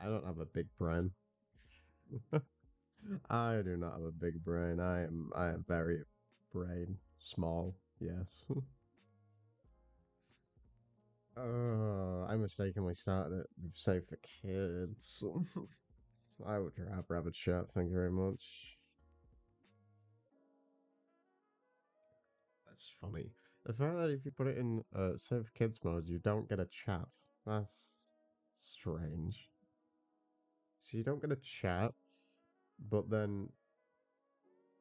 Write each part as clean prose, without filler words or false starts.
I don't have a big brain. I do not have a big brain. I am very brain small. Yes. I mistakenly started it with Save for Kids. I would rather have a chat. Thank you very much. That's funny. The fact that if you put it in Save for Kids mode, you don't get a chat. That's strange. So you don't get a chat, but then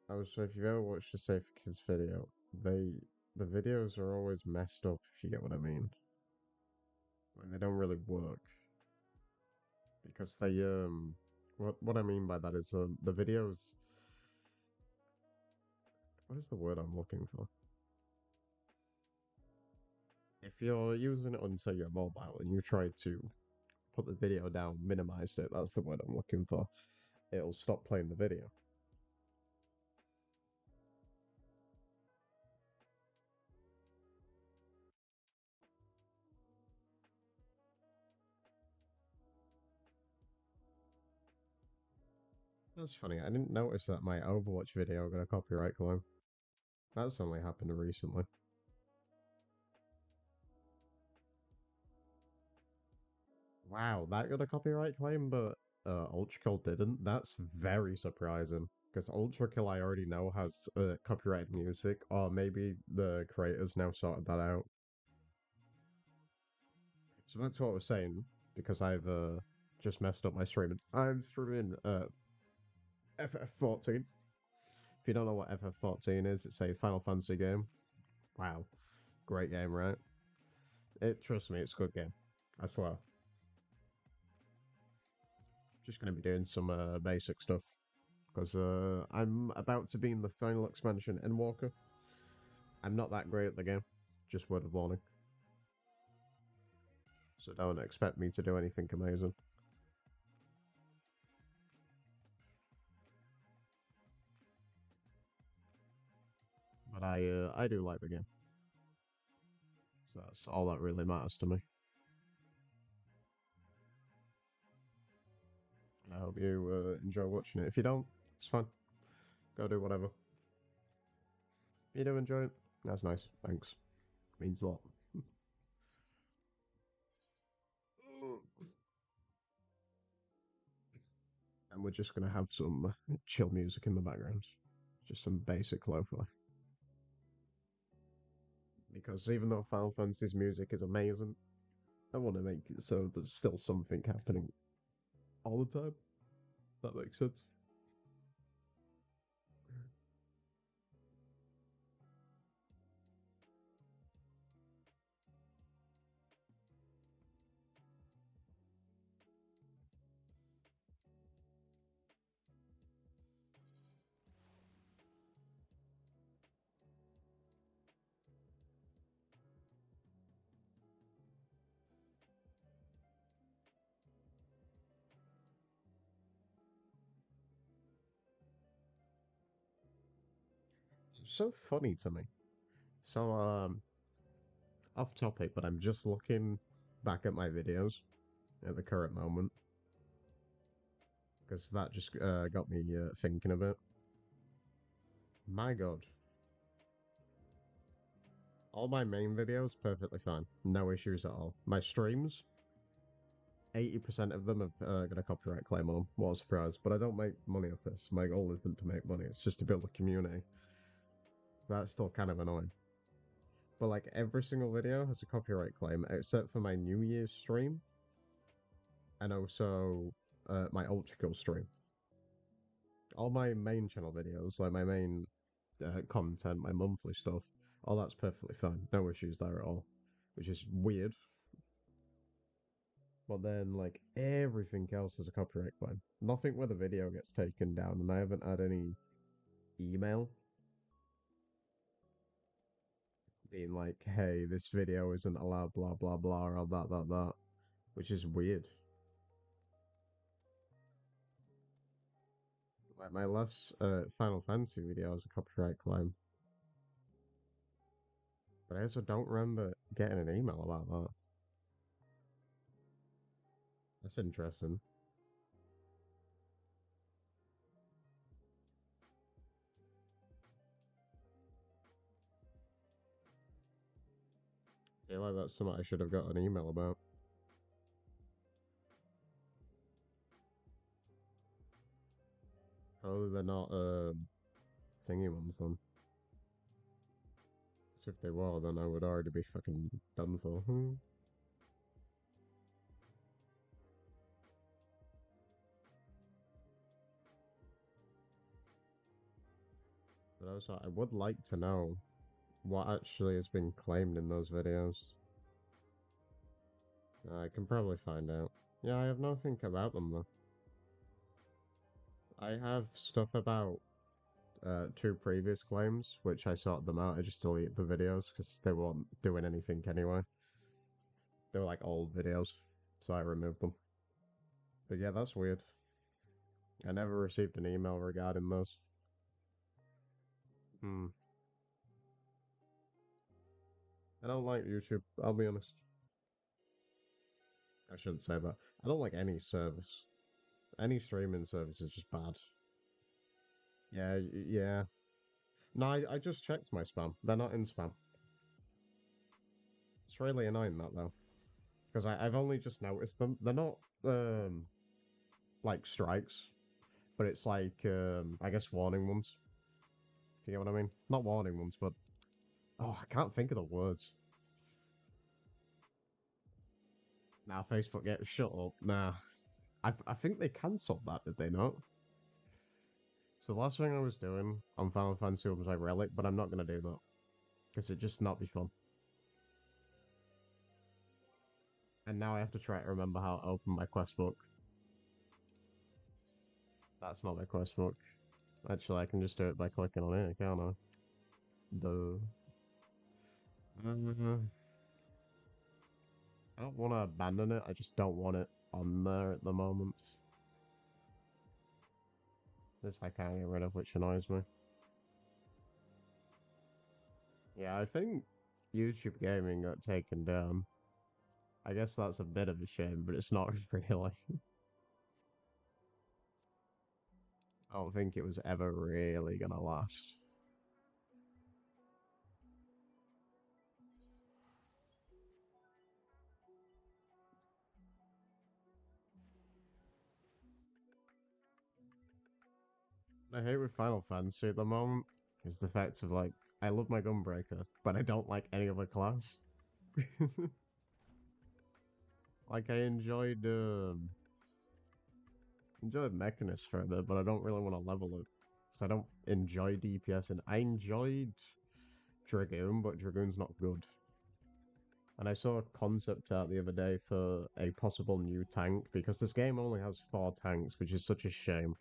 so if you've ever watched a Save for Kids video, the videos are always messed up, if you get what I mean. Like, they don't really work because what I mean by that is the videos. What is the word I'm looking for? If you're using it on, say, your mobile and you try to put the video down, minimize it, that's the word I'm looking for, it'll stop playing the video. That's funny, I didn't notice that my Overwatch video got a copyright claim. That's only happened recently. Wow, that got a copyright claim, but Ultrakill didn't? That's very surprising. Because Ultrakill I already know has copyrighted music, or maybe the creators now sorted that out. So that's what I was saying, because I've just messed up my streaming. I'm streaming FF14. If you don't know what FF14 is, it's a Final Fantasy game. Wow, great game, right? Trust me, it's a good game. I swear. Just gonna be doing some basic stuff because I'm about to be in the final expansion Endwalker. I'm not that great at the game, just word of warning. So don't expect me to do anything amazing. But I do like the game. So that's all that really matters to me. And I hope you enjoy watching it. If you don't, it's fine. Go do whatever. If you do enjoy it, that's nice. Thanks. Means a lot. And we're just gonna have some chill music in the background. Just some basic lo-fi. Because even though Final Fantasy's music is amazing, I want to make it so there's still something happening all the time. That makes sense. It's so funny to me. So, off topic, but I'm just looking back at my videos at the current moment because that just got me thinking of it. My God, all my main videos perfectly fine, no issues at all. My streams, 80% of them have got a copyright claim on them. What a surprise! But I don't make money off this. My goal isn't to make money; it's just to build a community. That's still kind of annoying. But like every single video has a copyright claim, except for my New Year's stream and also my Ultra stream. All my main channel videos, like my main content, my monthly stuff, all that's perfectly fine. No issues there at all. Which is weird. But then, like, everything else has a copyright claim. Nothing where the video gets taken down, and I haven't had any email being like, hey, this video isn't allowed, blah, blah, blah, or that, which is weird. Like, my last Final Fantasy video has a copyright claim. But I also don't remember getting an email about that. That's interesting. feel like that's something I should have got an email about. Oh, they're not thingy ones then. So if they were, then I would already be fucking done for. But also, I would like to know what actually has been claimed in those videos. I can probably find out. Yeah, I have nothing about them though. I have stuff about two previous claims, which I sorted them out. I just deleted the videos because they weren't doing anything anyway. They were like old videos, so I removed them. But yeah, that's weird. I never received an email regarding those. Hmm. I don't like YouTube, I'll be honest. I shouldn't say that. I don't like any service. Any streaming service is just bad. Yeah, yeah. No, I just checked my spam. They're not in spam. It's really annoying that though. Because I've only just noticed them. They're not, like strikes. But it's like, I guess warning ones. If you get what I mean? Not warning ones, but... Oh, I can't think of the words. Nah, Facebook, get shut up. Nah. I think they cancelled that, did they not? So the last thing I was doing on Final Fantasy was like Relic, but I'm not going to do that. Because it'd just not be fun. And now I have to try to remember how to open my quest book. That's not my quest book. Actually, I can just do it by clicking on it, can't I? I don't want to abandon it, I just don't want it on there at the moment. This I can't get rid of, which annoys me. Yeah, I think YouTube Gaming got taken down. I guess that's a bit of a shame, but it's not really. I don't think it was ever really gonna last. I hate with Final Fantasy at the moment is the fact of like, I love my Gunbreaker, but I don't like any other class. Like I enjoyed Mechanist for a bit, but I don't really want to level it. Because I don't enjoy DPS, and I enjoyed Dragoon, but Dragoon's not good. And I saw a concept art the other day for a possible new tank, because this game only has 4 tanks, which is such a shame.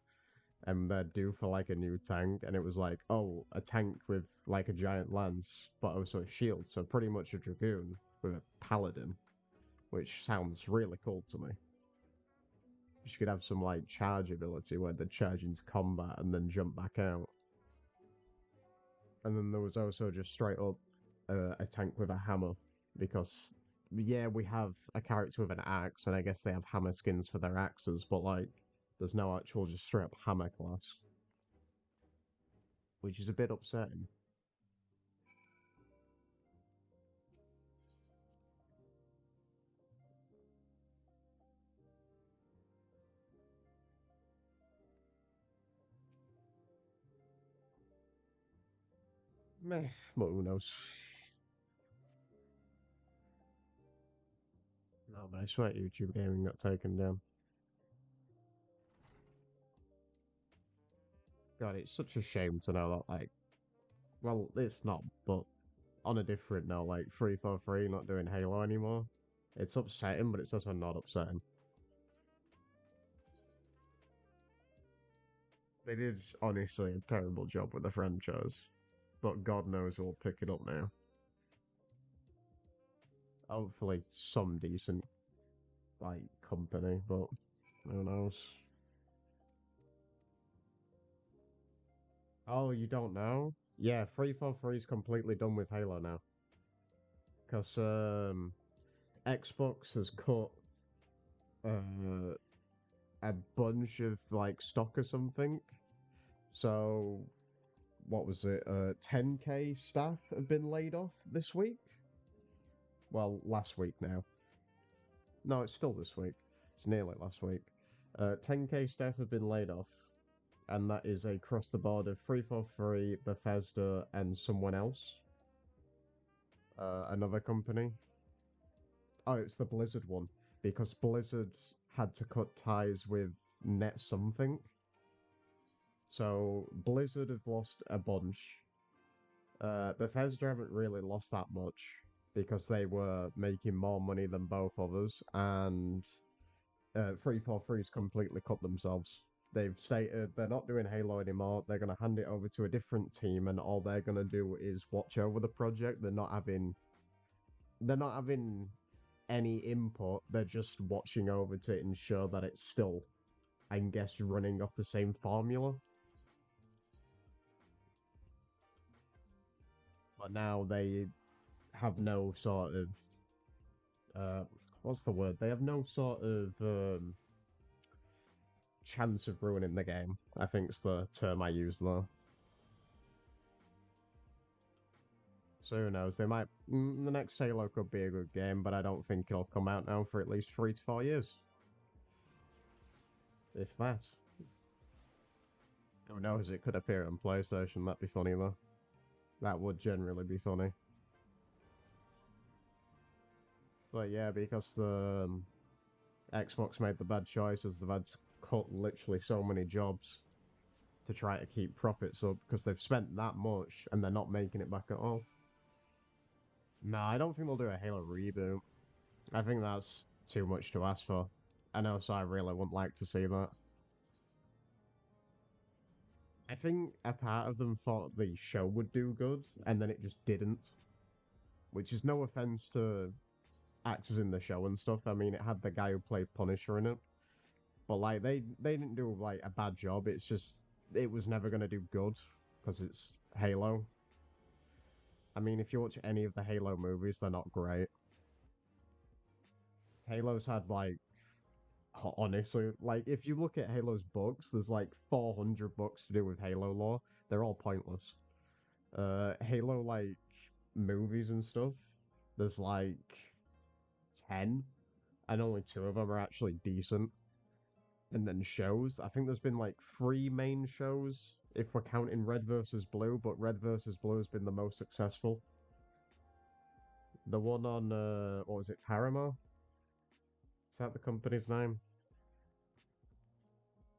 And they're due for like a new tank, and it was like, oh, a tank with like a giant lance, but also a shield, so pretty much a Dragoon with a Paladin, which sounds really cool to me. You could have some like charge ability where they charge into combat and then jump back out. And then there was also just straight up a tank with a hammer, because yeah, we have a character with an axe, and I guess they have hammer skins for their axes, but like there's no actual just straight up hammer class, which is a bit upsetting. Meh, but who knows? No, but I swear YouTube Gaming got taken down. God, it's such a shame to know that, like, well, it's not, but on a different note, like, 343 not doing Halo anymore. It's upsetting, but it's also not upsetting. They did, honestly, a terrible job with the franchise. But God knows we'll pick it up now. Hopefully some decent, like, company, but who knows. Oh, you don't know? Yeah, 343 is completely done with Halo now. Because, Xbox has cut, uh, a bunch of, like, stock or something. So, what was it? 10k staff have been laid off this week. Well, last week now. No, it's still this week. It's nearly last week. 10k staff have been laid off, and that is across the board of 343, Bethesda, and someone else. Another company. Oh, it's the Blizzard one, because Blizzard had to cut ties with Net something. So Blizzard have lost a bunch. Bethesda haven't really lost that much because they were making more money than both of us, and 343's completely cut themselves. They've stated they're not doing Halo anymore. They're going to hand it over to a different team, and all they're going to do is watch over the project. They're not having any input. They're just watching over to ensure that it's still, I guess, running off the same formula. But now they have no sort of what's the word? They have no sort of chance of ruining the game, I think's the term I use there. So who knows? They might. The next Halo could be a good game, but I don't think it'll come out now for at least 3 to 4 years. If that. Who knows? It could appear on PlayStation. That'd be funny though. That would generally be funny. But yeah, because the Xbox made the bad choices, they've had to cut literally so many jobs to try to keep profits up because they've spent that much and they're not making it back at all. No, I don't think they'll do a Halo reboot. I think that's too much to ask for. I know, so I really wouldn't like to see that. I think a part of them thought the show would do good, and then it just didn't. Which is no offense to actors in the show and stuff. I mean, it had the guy who played Punisher in it, but like they didn't do like a bad job. It's just it was never gonna do good because it's Halo. I mean, if you watch any of the Halo movies, they're not great. Halo's had like honestly, like if you look at Halo's books, there's like 400 books to do with Halo lore. They're all pointless. Halo like movies and stuff. There's like 10, and only 2 of them are actually decent. And then shows. I think there's been like 3 main shows if we're counting Red versus Blue, but Red versus Blue has been the most successful. The one on what was it, Paramount? Is that the company's name?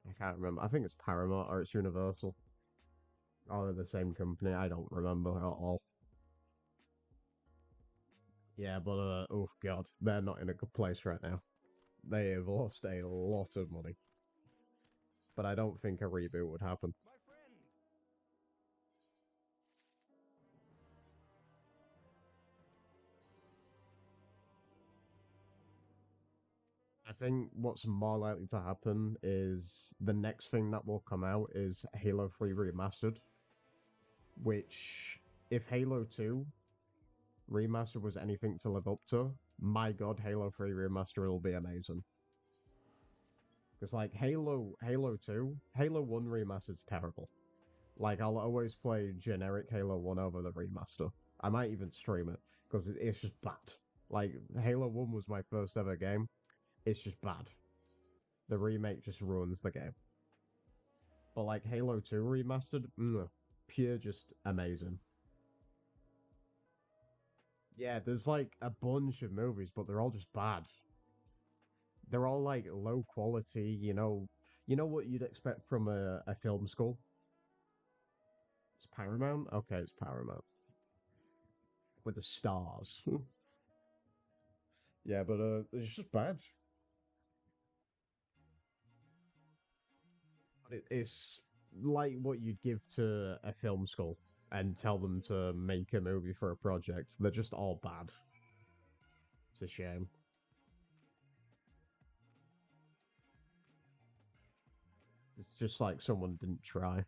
I can't remember. I think it's Paramount or it's Universal. Oh, they're the same company. I don't remember at all. Yeah, but oh god, they're not in a good place right now. They have lost a lot of money. But I don't think a reboot would happen. I think what's more likely to happen is the next thing that will come out is Halo 3 Remastered. Which, if Halo 2 Remastered was anything to live up to, my god, Halo 3 Remastered will be amazing. Because like Halo 2, Halo 1 Remastered's terrible. Like I'll always play generic Halo 1 over the remaster. I might even stream it because it's just bad. Like Halo 1 was my first ever game. It's just bad. The remake just ruins the game. But like Halo 2 Remastered, pure just amazing. Yeah, there's like a bunch of movies, but they're all just bad. They're all like low quality, you know what you'd expect from a film school? It's Paramount? Okay, it's Paramount. With the stars. Yeah, but it's just bad. But it's like what you'd give to a film school and tell them to make a movie for a project. They're just all bad. It's a shame. It's just like someone didn't try.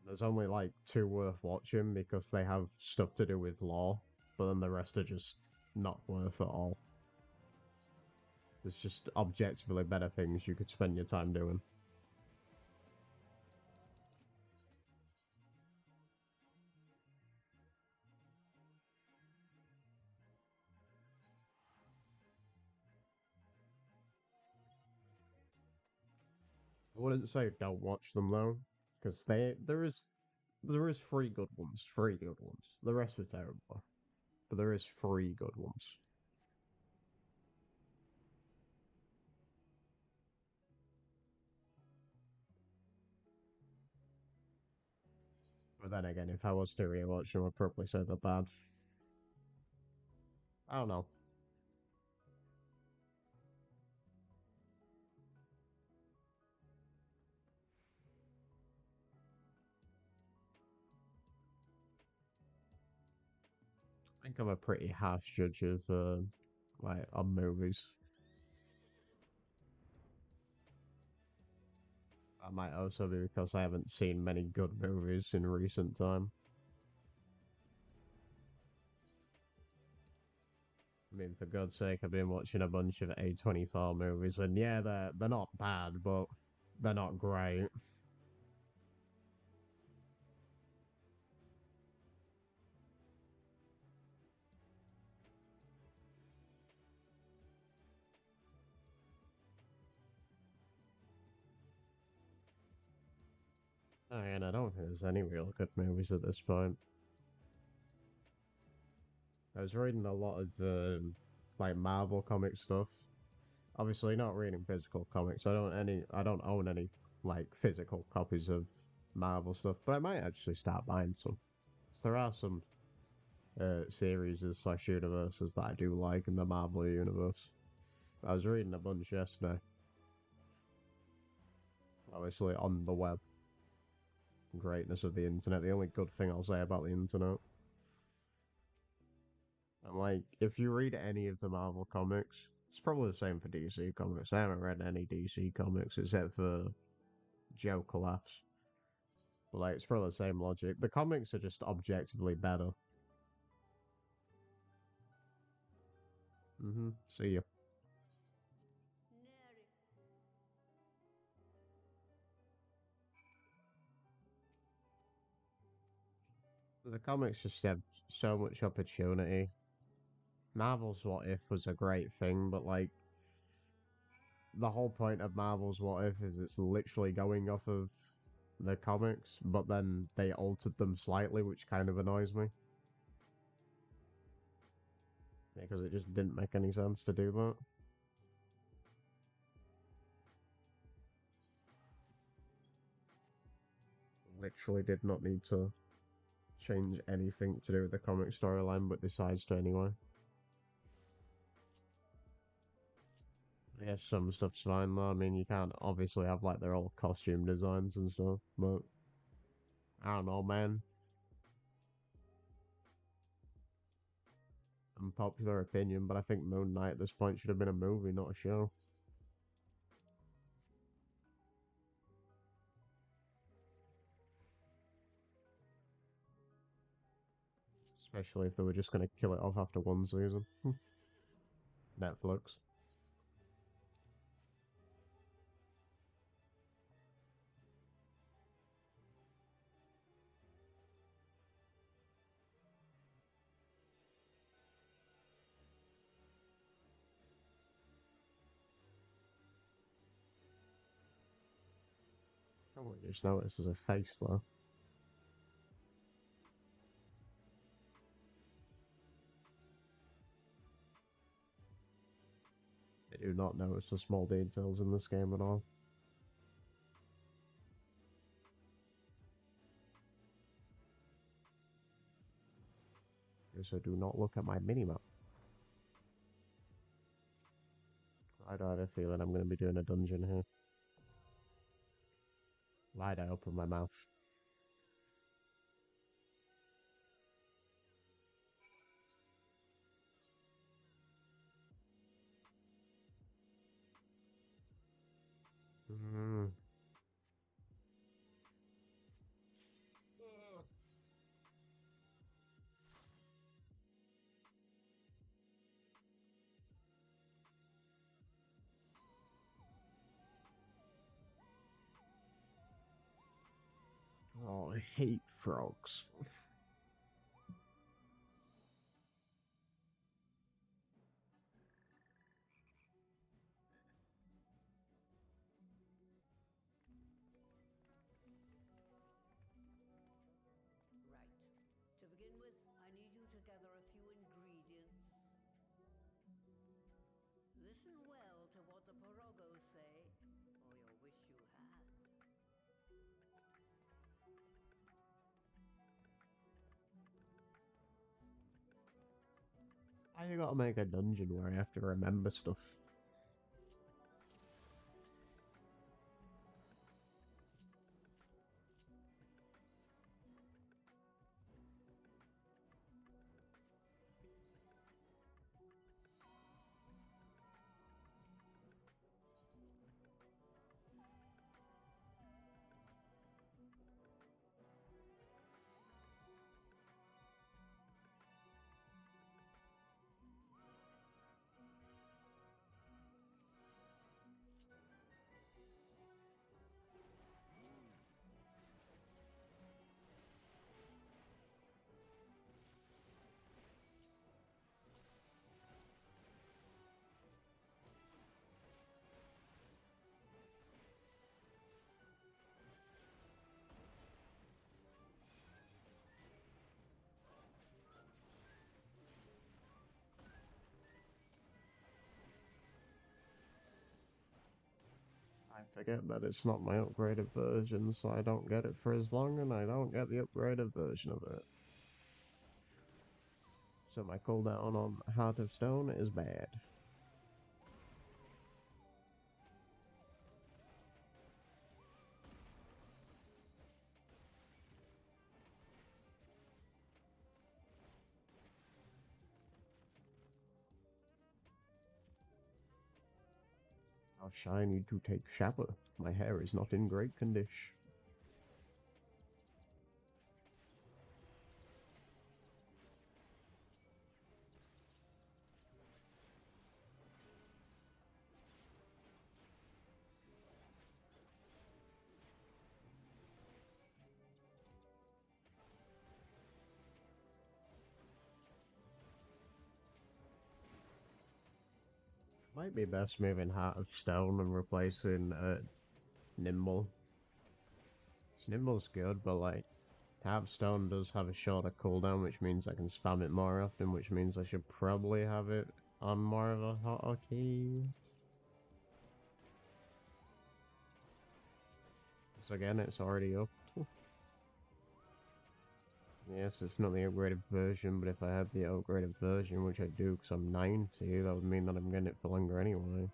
There's only like 2 worth watching because they have stuff to do with law, but then the rest are just not worth at all. There's just objectively better things you could spend your time doing. I wouldn't say don't watch them though, because there is three good ones, three good ones. The rest are terrible, but there is three good ones. But then again, if I was to rewatch them, I'd probably say they're bad. I don't know. I think I'm a pretty harsh judge of like on movies. That might also be because I haven't seen many good movies in recent time. I mean, for God's sake, I've been watching a bunch of A24 movies, and yeah, they're not bad, but they're not great. And I don't think there's any real good movies at this point. I was reading a lot of like Marvel comic stuff. Obviously, not reading physical comics. I don't own any like physical copies of Marvel stuff, but I might actually start buying some. So there are some series slash universes that I do like in the Marvel universe. I was reading a bunch yesterday, obviously on the web. Greatness of the internet. The only good thing I'll say about the internet. And like, if you read any of the Marvel comics, it's probably the same for DC comics. I haven't read any DC comics except for Joe Collapse. But like, it's probably the same logic. The comics are just objectively better. See ya. The comics just have so much opportunity. Marvel's What If was a great thing, but like, the whole point of Marvel's What If is it's literally going off of the comics, but then they altered them slightly, which kind of annoys me. Because it just didn't make any sense to do that. Literally did not need to change anything to do with the comic storyline, but decides to anyway. I guess some stuff's fine though. I mean, you can't obviously have like their old costume designs and stuff, but I don't know, man. Unpopular opinion, but I think Moon Knight at this point should have been a movie, not a show. Especially if they were just going to kill it off after one season. Netflix. Probably just noticed as a face though. I do not notice the small details in this game at all. So do not look at my minimap. I don't have a feeling I'm going to be doing a dungeon here. Why'd I open my mouth? Mm. Oh, I hate frogs. Listen well to what the Porogos say, or you'll wish you had. I gotta make a dungeon where I have to remember stuff. I forget that it's not my upgraded version, so I don't get it for as long, and I don't get the upgraded version of it. So my cooldown on Heart of Stone is bad. How shiny to take shower. My hair is not in great condition. Might be best moving Heart of Stone and replacing Nimble. Nimble's good, but like Heart of Stone does have a shorter cooldown, which means I can spam it more often, which means I should probably have it on more of a hotkey. So again, it's already up. Yes, it's not the upgraded version, but if I had the upgraded version, which I do because I'm 90, that would mean that I'm getting it for longer anyway.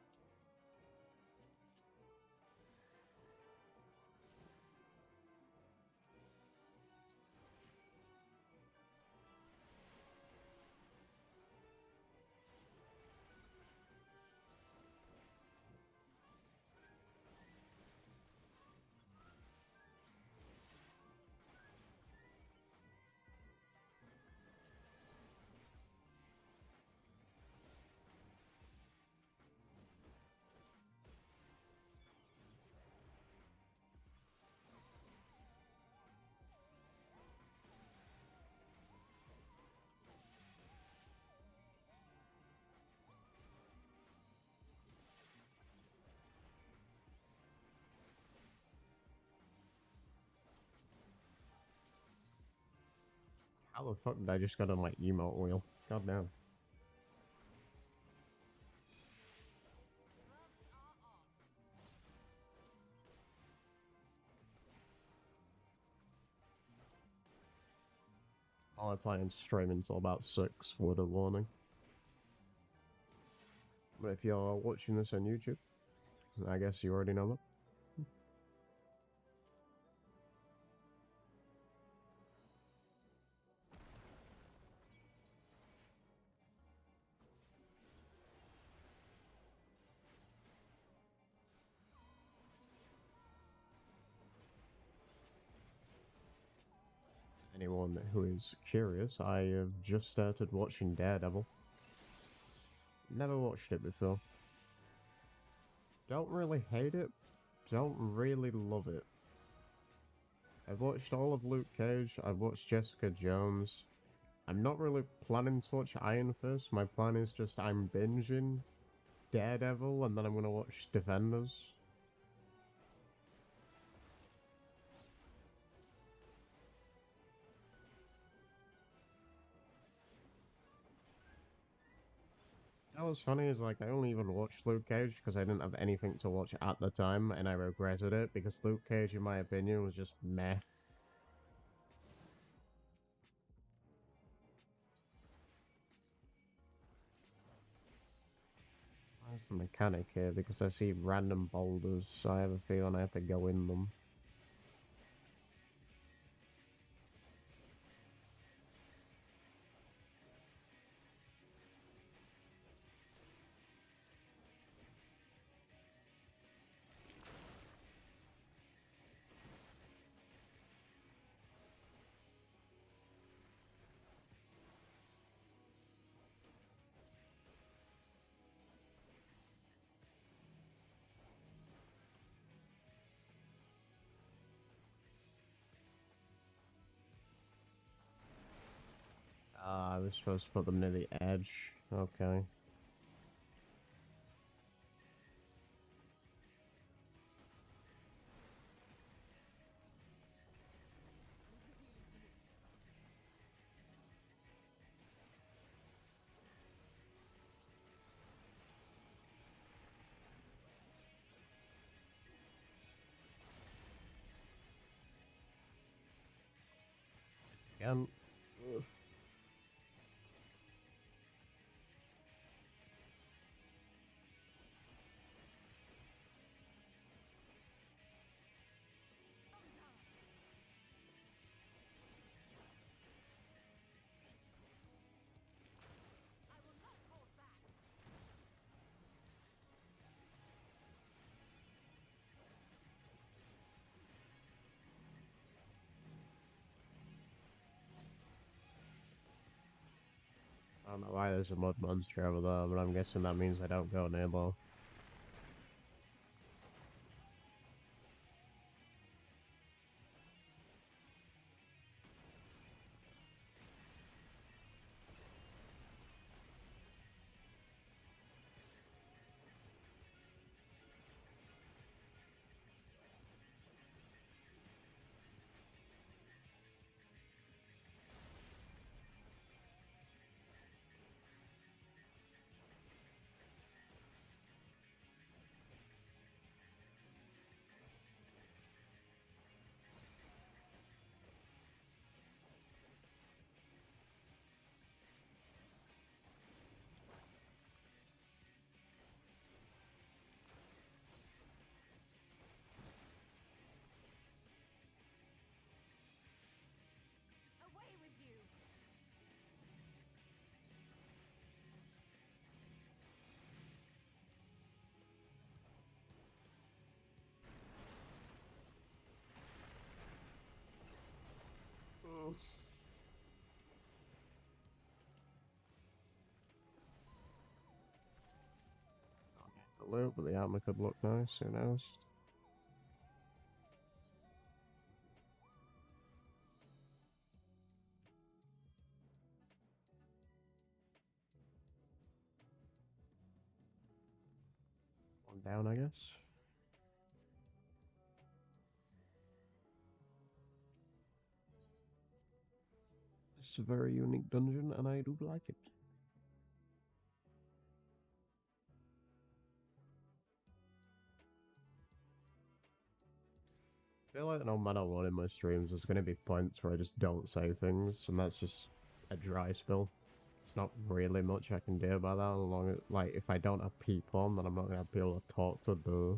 How the fuck did I just got on my emote wheel? God damn. I plan to stream until about 6, word of warning. But if you're watching this on YouTube, I guess you already know that. Anyone who is curious, I have just started watching Daredevil. Never watched it before. Don't really hate it, don't really love it. I've watched all of Luke Cage, I've watched Jessica Jones. I'm not really planning to watch Iron Fist, my plan is just I'm binging Daredevil and then I'm gonna watch Defenders. what's funny is, like, I only even watched Luke Cage because I didn't have anything to watch at the time, and I regretted it because Luke Cage, in my opinion, was just meh. Where's the mechanic here? Because I see random boulders, so I have a feeling I have to go in them. Ah, I was supposed to put them near the edge. Okay. Again. Ugh. I don't know why there's a mud monster over there, but I'm guessing that means I don't go nearby. Away with you! Oh. The loot, but the armor could look nice, who knows? One down, I guess. It's a very unique dungeon, and I do like it. I feel like no matter what in my streams, there's going to be points where I just don't say things, and that's just a dry spill. It's not really much I can do about that, as long as, like, if I don't have people on, then I'm not going to be able to talk to the...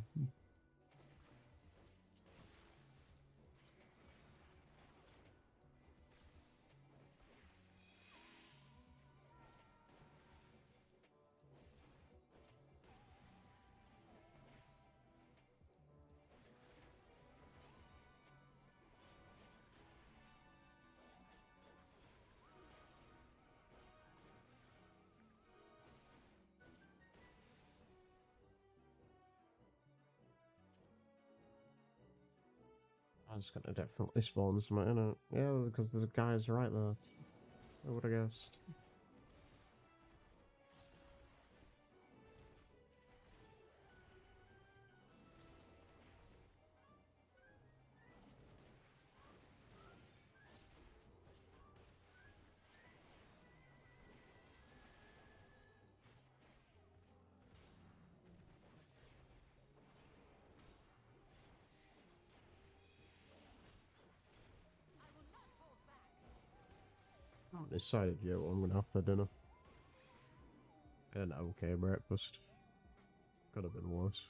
I'm just going to definitely spawn something in it. Yeah, because there's guys right there. I would have guessed. haven't decided yet what I'm gonna have for dinner. An okay breakfast. Could have been worse.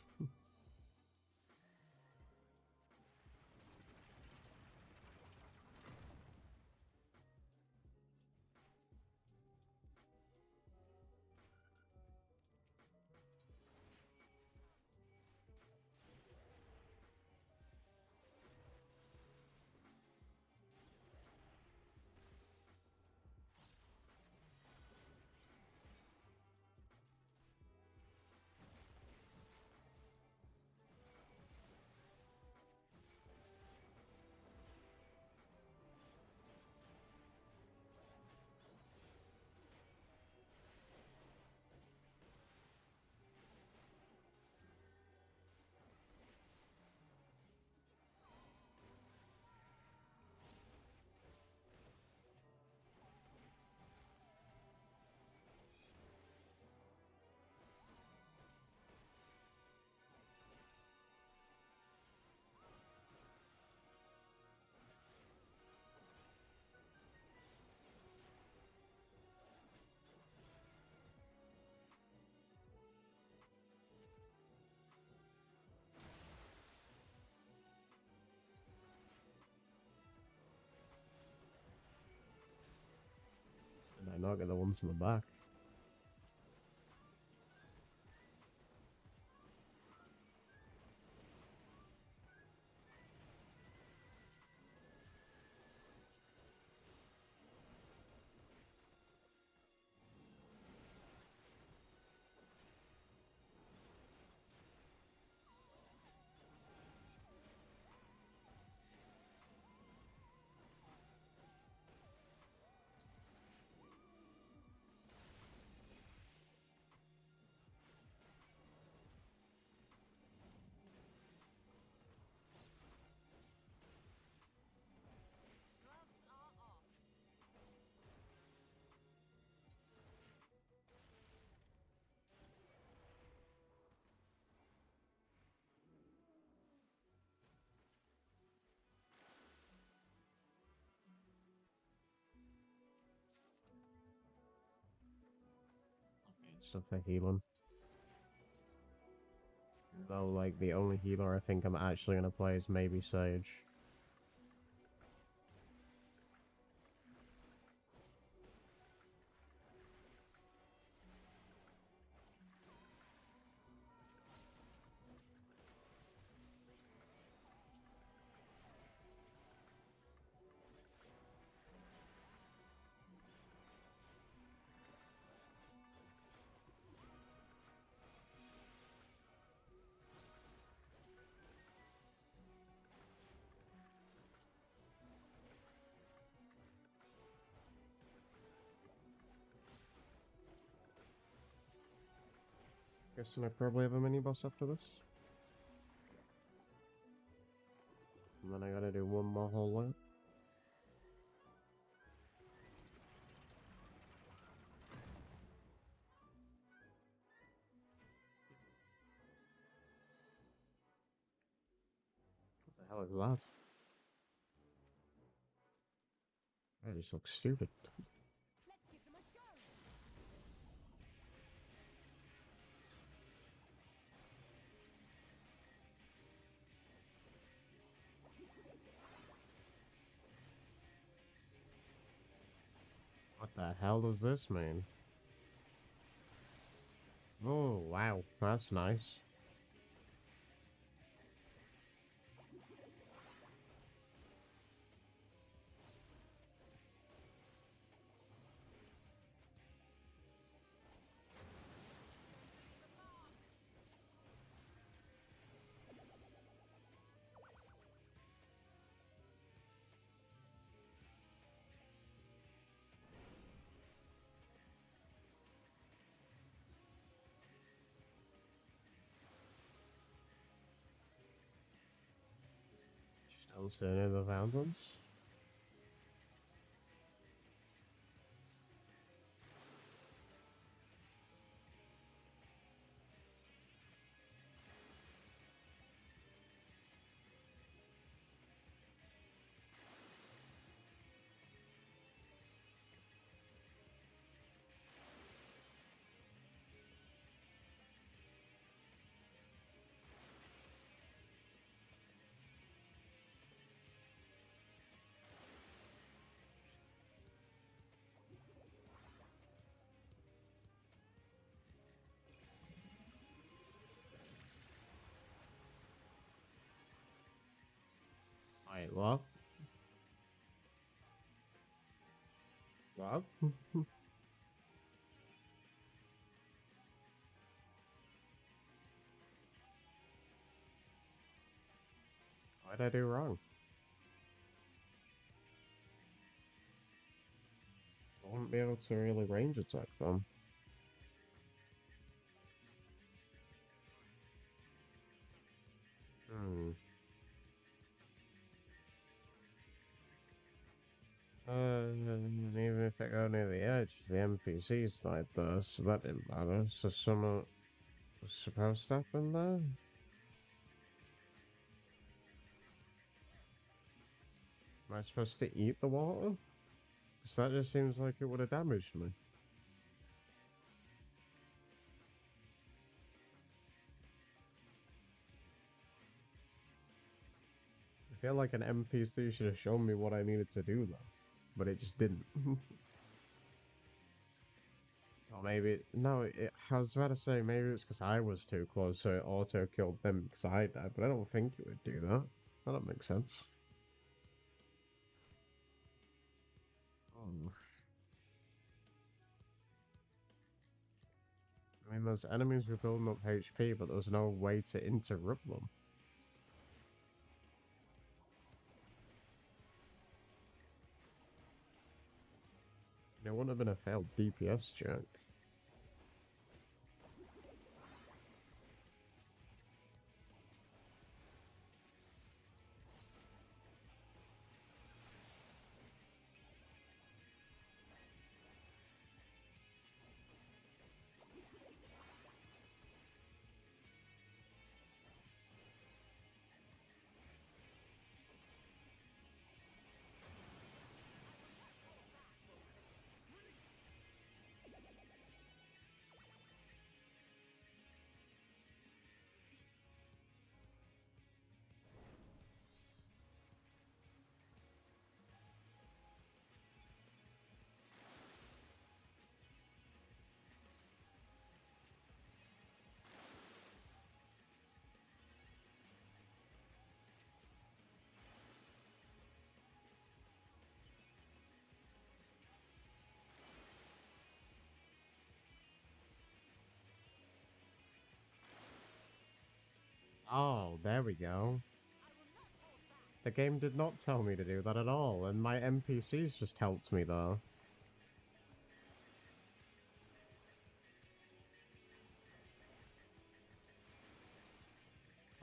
And I not get the ones in the back. Gloves are off. Stuff for healing. Though, like, the only healer I think I'm actually gonna play is maybe Sage. Guessing I probably have a mini boss after this. And then I gotta do one more whole lap. What the hell is that? That just looks stupid. Let's give them a show. What the hell does this mean? Oh, wow. That's nice. Just don't see any of the fountains. Wait, what? What? What did I do wrong? I wouldn't be able to really range attack them. Hmm. Even if I go near the edge, the NPCs died there, so that didn't matter. So someone was supposed to happen there? Am I supposed to eat the water? Because that just seems like it would have damaged me. I feel like an NPC should have shown me what I needed to do though, but it just didn't. Or maybe, no, I was about to say maybe it's because I was too close, so it auto killed them because I died, but I don't think it would do that. That don't make sense. Oh. I mean, those enemies were building up HP, but there was no way to interrupt them. It wouldn't have been a failed DPS check. Oh, there we go. The game did not tell me to do that at all, and my NPCs just helped me there.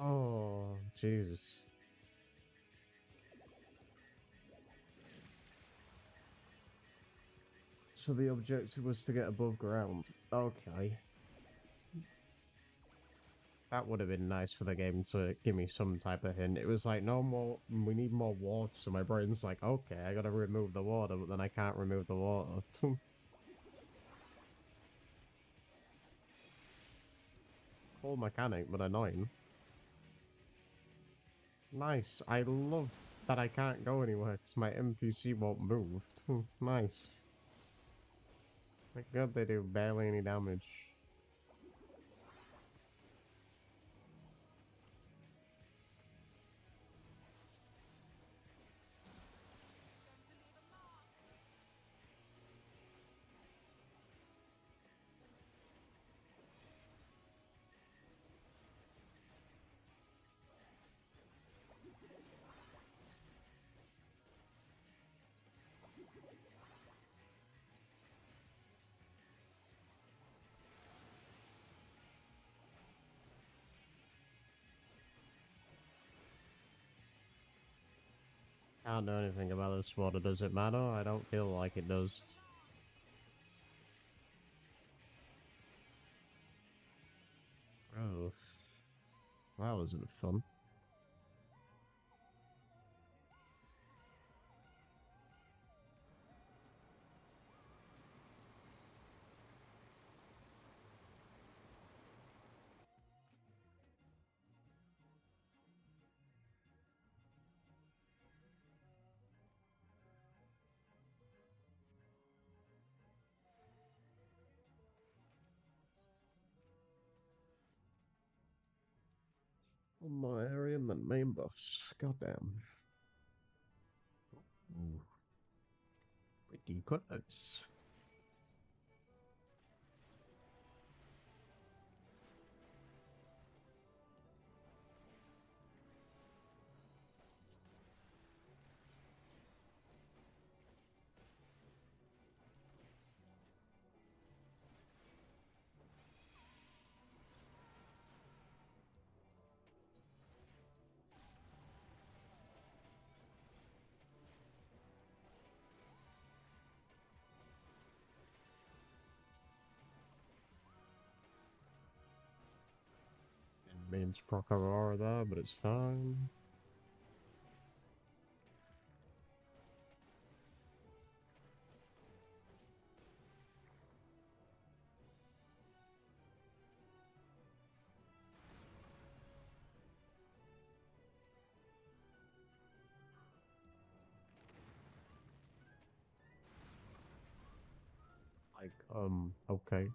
Oh, Jesus. So the objective was to get above ground. Okay. That would have been nice for the game to give me some type of hint. It was like, no more, we need more water. So my brain's like, okay, I gotta remove the water, but then I can't remove the water. Cool mechanic, but annoying. Nice. I love that I can't go anywhere because my NPC won't move. Nice. Thank God they do barely any damage. Can't do anything about this water. Does it matter? I don't feel like it does. Oh, that wasn't fun. One more area and then main buffs. Goddamn. Ooh, pretty close. It means proc Aurora there, but it's fine. Like, okay.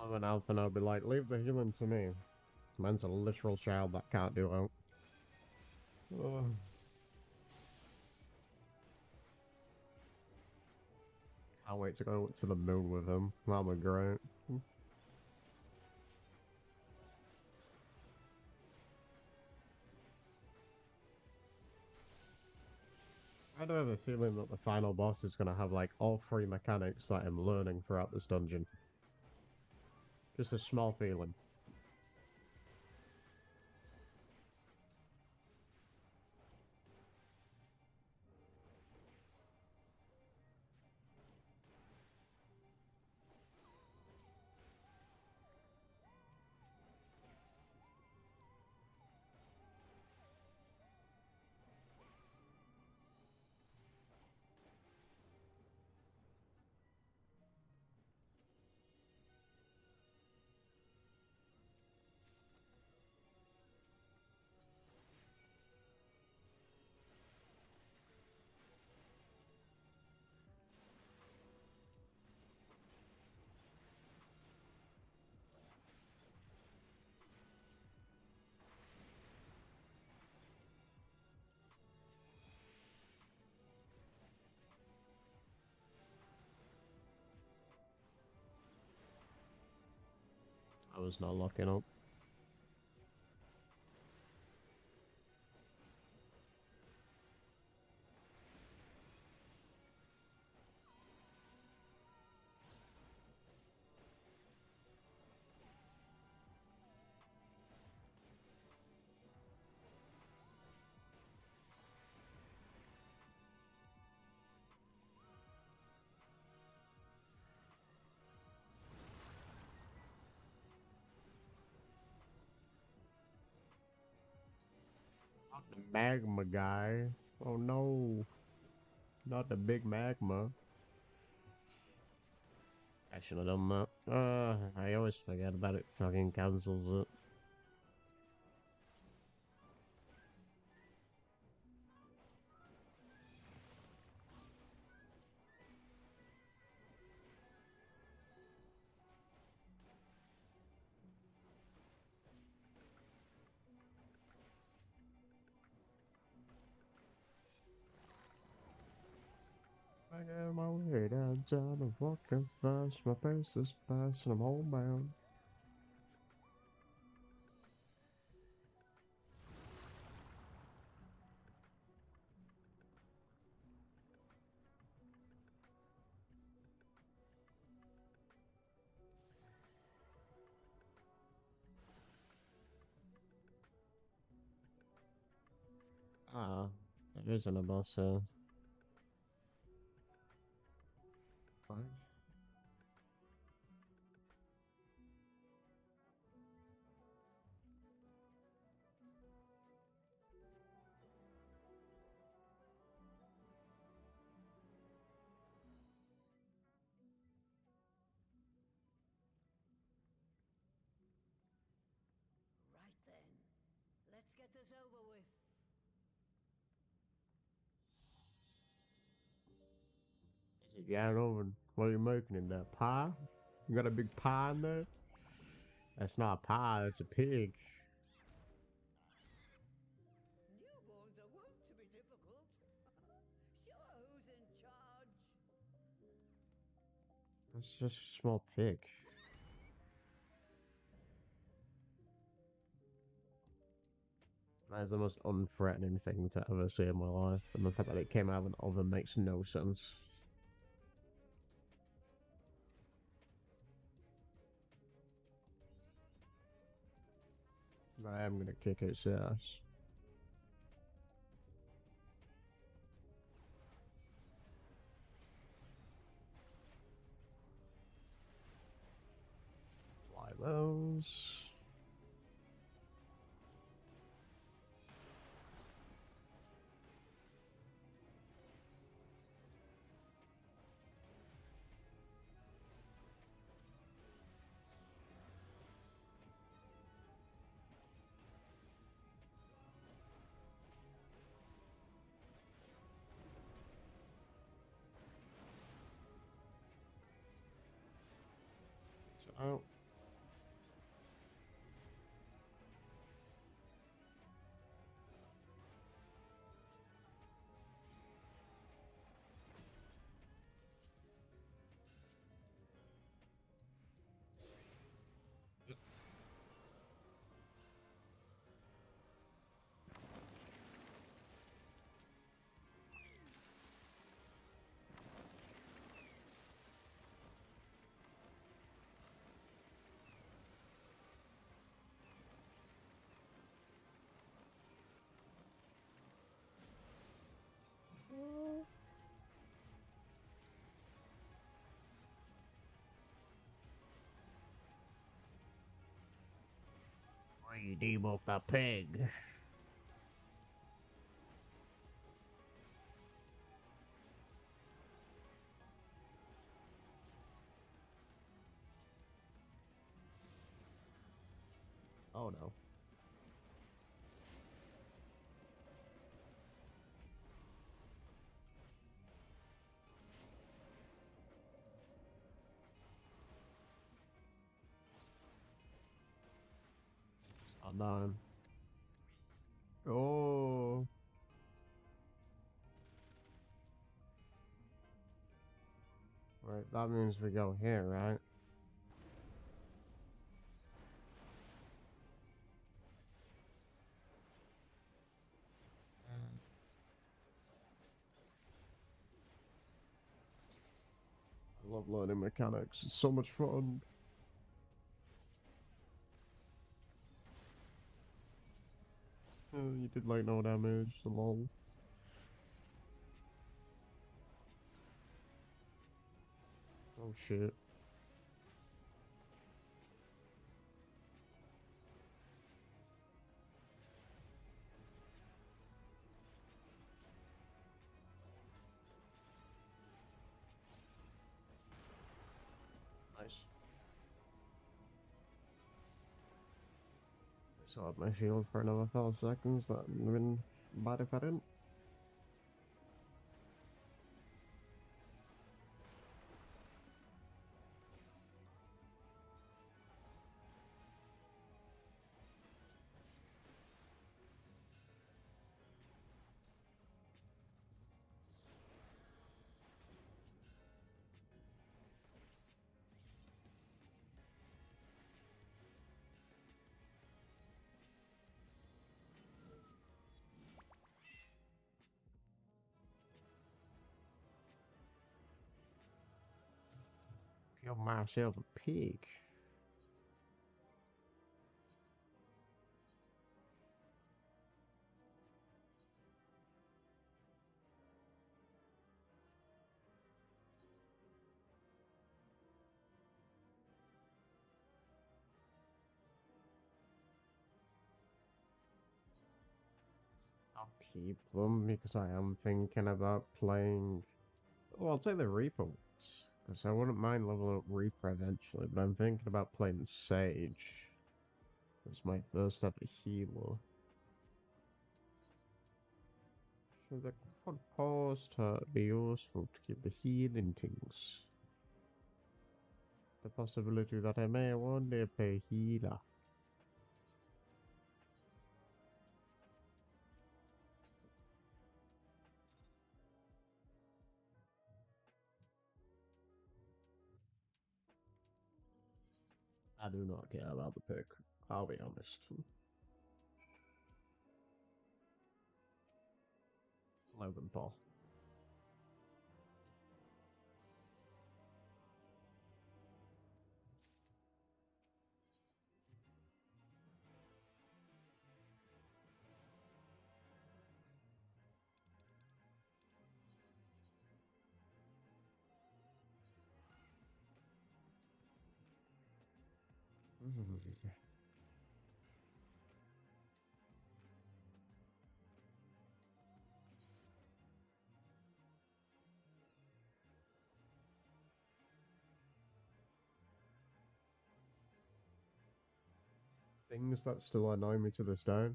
I'm an alpha and I'll be like, leave the healing to me. Man's a literal child that can't do it. Oh. Can't wait to go to the moon with him. That'll be great. I do have a feeling that the final boss is going to have like all three mechanics that I'm learning throughout this dungeon. Just a small feeling. I was not looking up. Not the magma guy. Oh no. Not the big magma. I should have done that. I always forget about it. Fucking cancels it. I get my way downtown, I'm walking fast, my pace is fast, and I'm homebound. Ah, there isn't a boss here. Fine. Right then. Let's get this over with. Yeah, over. What are you making in there? Pie? You got a big pie in there? That's not a pie, that's a pig. Newborns are wont to be difficult. Sure, who's in charge? That's just a small pig. That is the most unthreatening thing to ever see in my life, and the fact that it came out of an oven makes no sense. I am gonna kick its ass. Fly those. So, why you debuff that pig? Oh no. Stop dying. Oh. Right, that means we go here, right? I love learning mechanics. It's so much fun. You did like no damage, so lol. Oh shit. Nice. Still have my shield for another 12 seconds. That would have been bad if I didn't. Feel myself a pig. I'll keep them because I am thinking about playing. Well, I'll take the Reaper ones because I wouldn't mind leveling up Reaper eventually, but I'm thinking about playing Sage. It's my first ever healer. So that could pause to be useful to keep the healing things. The possibility that I may one day play healer. I do not care about the pick, I'll be honest. Logan Paul. Things that still annoy me to this day.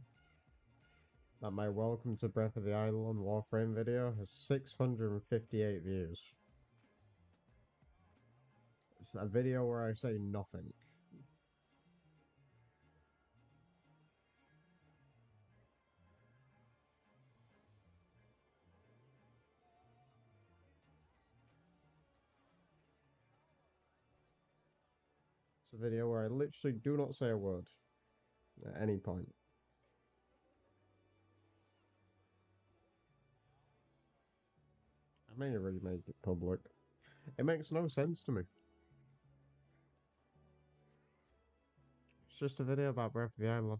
That my Welcome to Breath of the Island Warframe video has 658 views. It's a video where I say nothing. It's a video where I literally do not say a word at any point. I may remake it public. It makes no sense to me. It's just a video about Breath of the Island.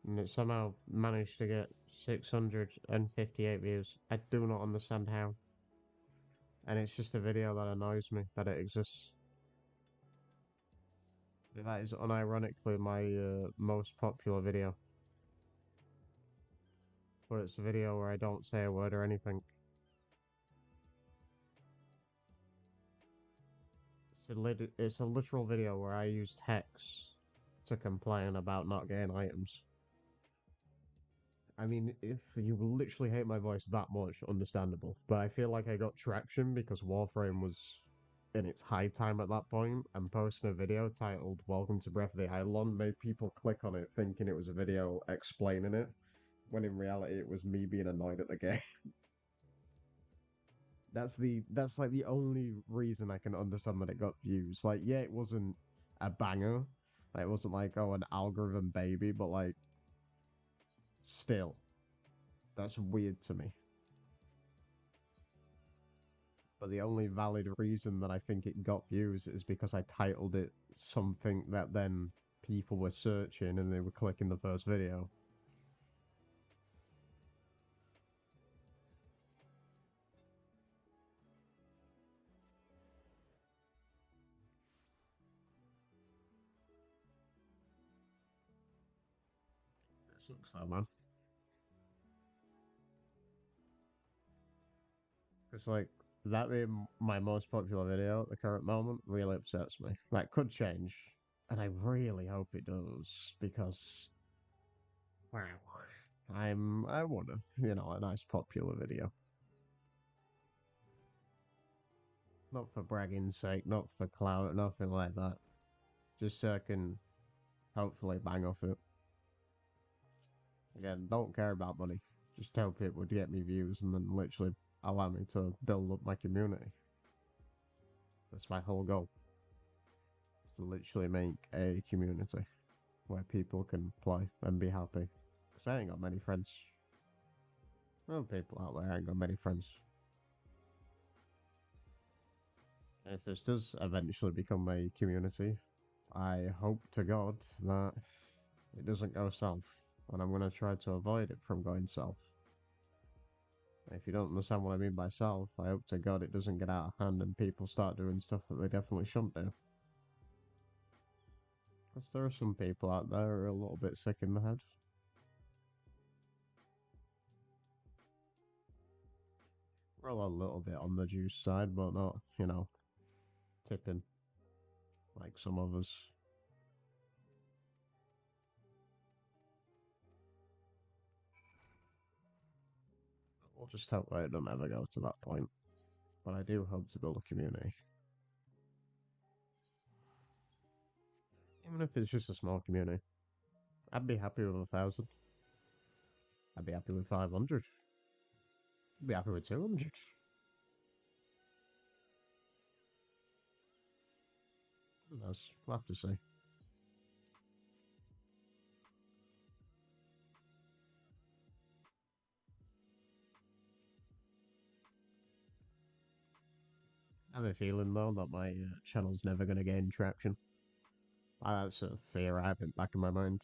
And it somehow managed to get 658 views. I do not understand how. And it's just a video that annoys me that it exists. That is unironically my most popular video. But it's a video where I don't say a word or anything. It's a literal video where I use text to complain about not getting items. I mean, if you literally hate my voice that much, understandable. But I feel like I got traction because Warframe was in its high time at that point, and posting a video titled Welcome to Breath of the Island made people click on it thinking it was a video explaining it, when in reality it was me being annoyed at the game. That's like the only reason I can understand that it got views. Like, yeah, it wasn't a banger. Like, it wasn't like, oh, an algorithm baby, but like, still, that's weird to me. But the only valid reason that I think it got views is because I titled it something that then people were searching and they were clicking the first video. This looks so, man. It's like, that being my most popular video at the current moment really upsets me. That could change, and I really hope it does, because, wow, I want a nice popular video. Not for bragging's sake, not for clout, nothing like that. Just so I can hopefully bang off it. Again, don't care about money. Just hope it would get me views and then literally allow me to build up my community. That's my whole goal. Is to literally make a community where people can play and be happy. Because I ain't got many friends. Well, people out there ain't got many friends. If this does eventually become a community, I hope to God that it doesn't go south, and I'm going to try to avoid it from going south. If you don't understand what I mean by south, I hope to God it doesn't get out of hand and people start doing stuff that they definitely shouldn't do. Because there are some people out there who are a little bit sick in the head. We're all a little bit on the juice side, but not, you know, tipping like some of us. We'll just hope that it don't ever go to that point. But I do hope to build a community. Even if it's just a small community. I'd be happy with 1,000. I'd be happy with 500. I'd be happy with 200. Who knows? We'll have to see. I have a feeling though that my channel's never going to gain traction. That's a fear I have in the back of my mind.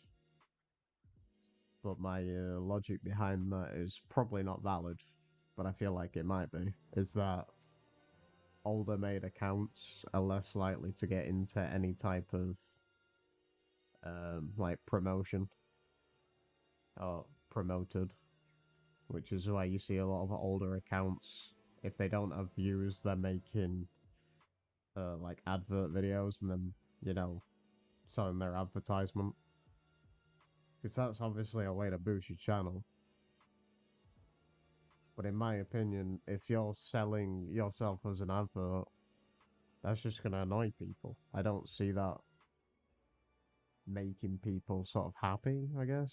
But my logic behind that is probably not valid, but I feel like it might be, is that older made accounts are less likely to get into any type of like promotion or promoted, which is why you see a lot of older accounts, if they don't have views, they're making like advert videos and then, you know, selling their advertisement. Because that's obviously a way to boost your channel. But in my opinion, if you're selling yourself as an advert, that's just going to annoy people. I don't see that making people sort of happy, I guess.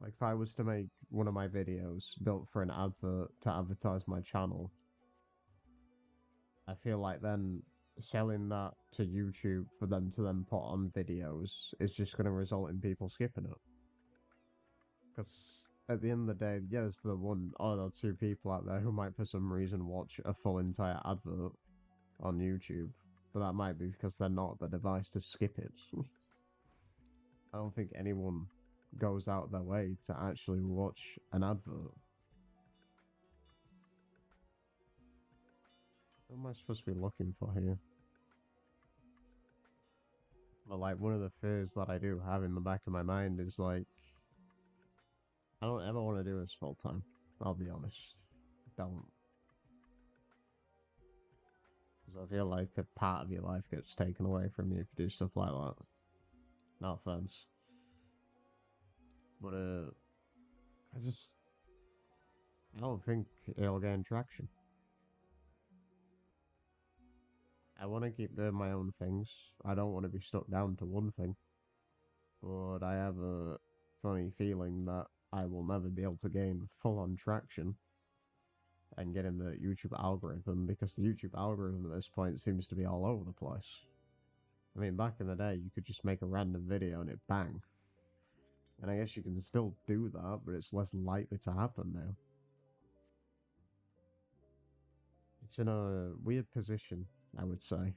Like, if I was to make one of my videos built for an advert to advertise my channel, I feel like then selling that to YouTube for them to then put on videos is just going to result in people skipping it. Because at the end of the day, yeah, there's the one or two people out there who might for some reason watch a full entire advert on YouTube, but that might be because they're not the device to skip it. I don't think anyone goes out their way to actually watch an advert. What am I supposed to be looking for here? But like, one of the fears that I do have in the back of my mind is like, I don't ever want to do this full time. I'll be honest. Don't. Because I feel like a part of your life gets taken away from you if you do stuff like that. No offense. But I don't think it'll gain traction. I want to keep doing my own things. I don't want to be stuck down to one thing. But I have a funny feeling that I will never be able to gain full-on traction and get in the YouTube algorithm, because the YouTube algorithm at this point seems to be all over the place. I mean, back in the day, you could just make a random video and it bang. And I guess you can still do that, but it's less likely to happen now. It's in a weird position, I would say.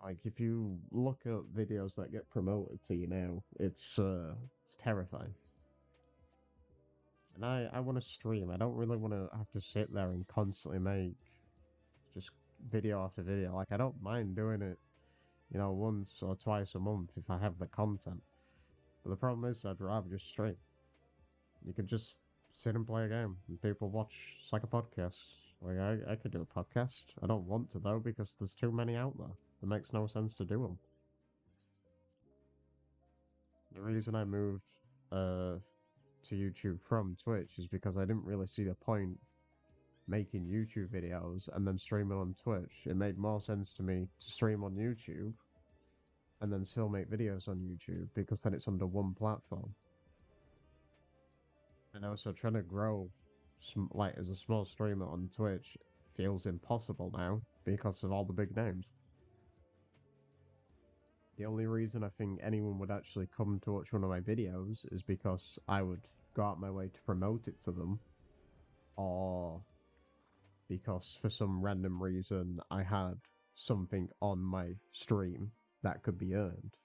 Like, if you look at videos that get promoted to you now, it's terrifying. And I want to stream. I don't really want to have to sit there and constantly make just video after video. Like, I don't mind doing it, you know, once or twice a month if I have the content. But the problem is, I'd rather just stream. You could just sit and play a game, and people watch. It's like a podcast. Like, I could do a podcast. I don't want to, though, because there's too many out there. It makes no sense to do them. The reason I moved to YouTube from Twitch is because I didn't really see the point making YouTube videos and then streaming on Twitch. It made more sense to me to stream on YouTube and then still make videos on YouTube, because then it's under one platform. And also, trying to grow like as a small streamer on Twitch feels impossible now because of all the big names. The only reason I think anyone would actually come to watch one of my videos is because I would go out my way to promote it to them, or because for some random reason I had something on my stream that could be earned.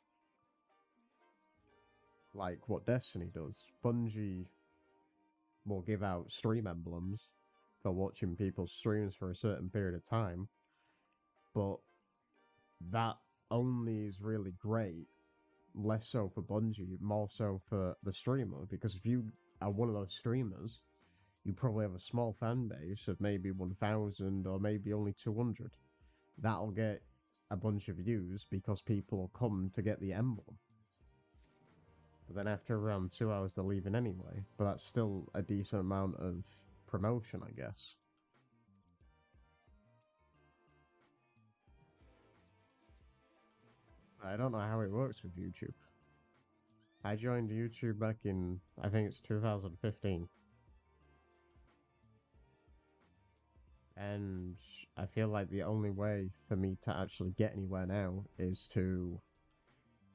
Like what Destiny does. Bungie will give out stream emblems for watching people's streams for a certain period of time, but that only is really great, less so for Bungie, more so for the streamer, because if you are one of those streamers, you probably have a small fan base of maybe 1,000 or maybe only 200. That'll get a bunch of views because people will come to get the emblem. But then after around 2 hours, they're leaving anyway. But that's still a decent amount of promotion, I guess. I don't know how it works with YouTube. I joined YouTube back in, I think it's 2015. And I feel like the only way for me to actually get anywhere now is to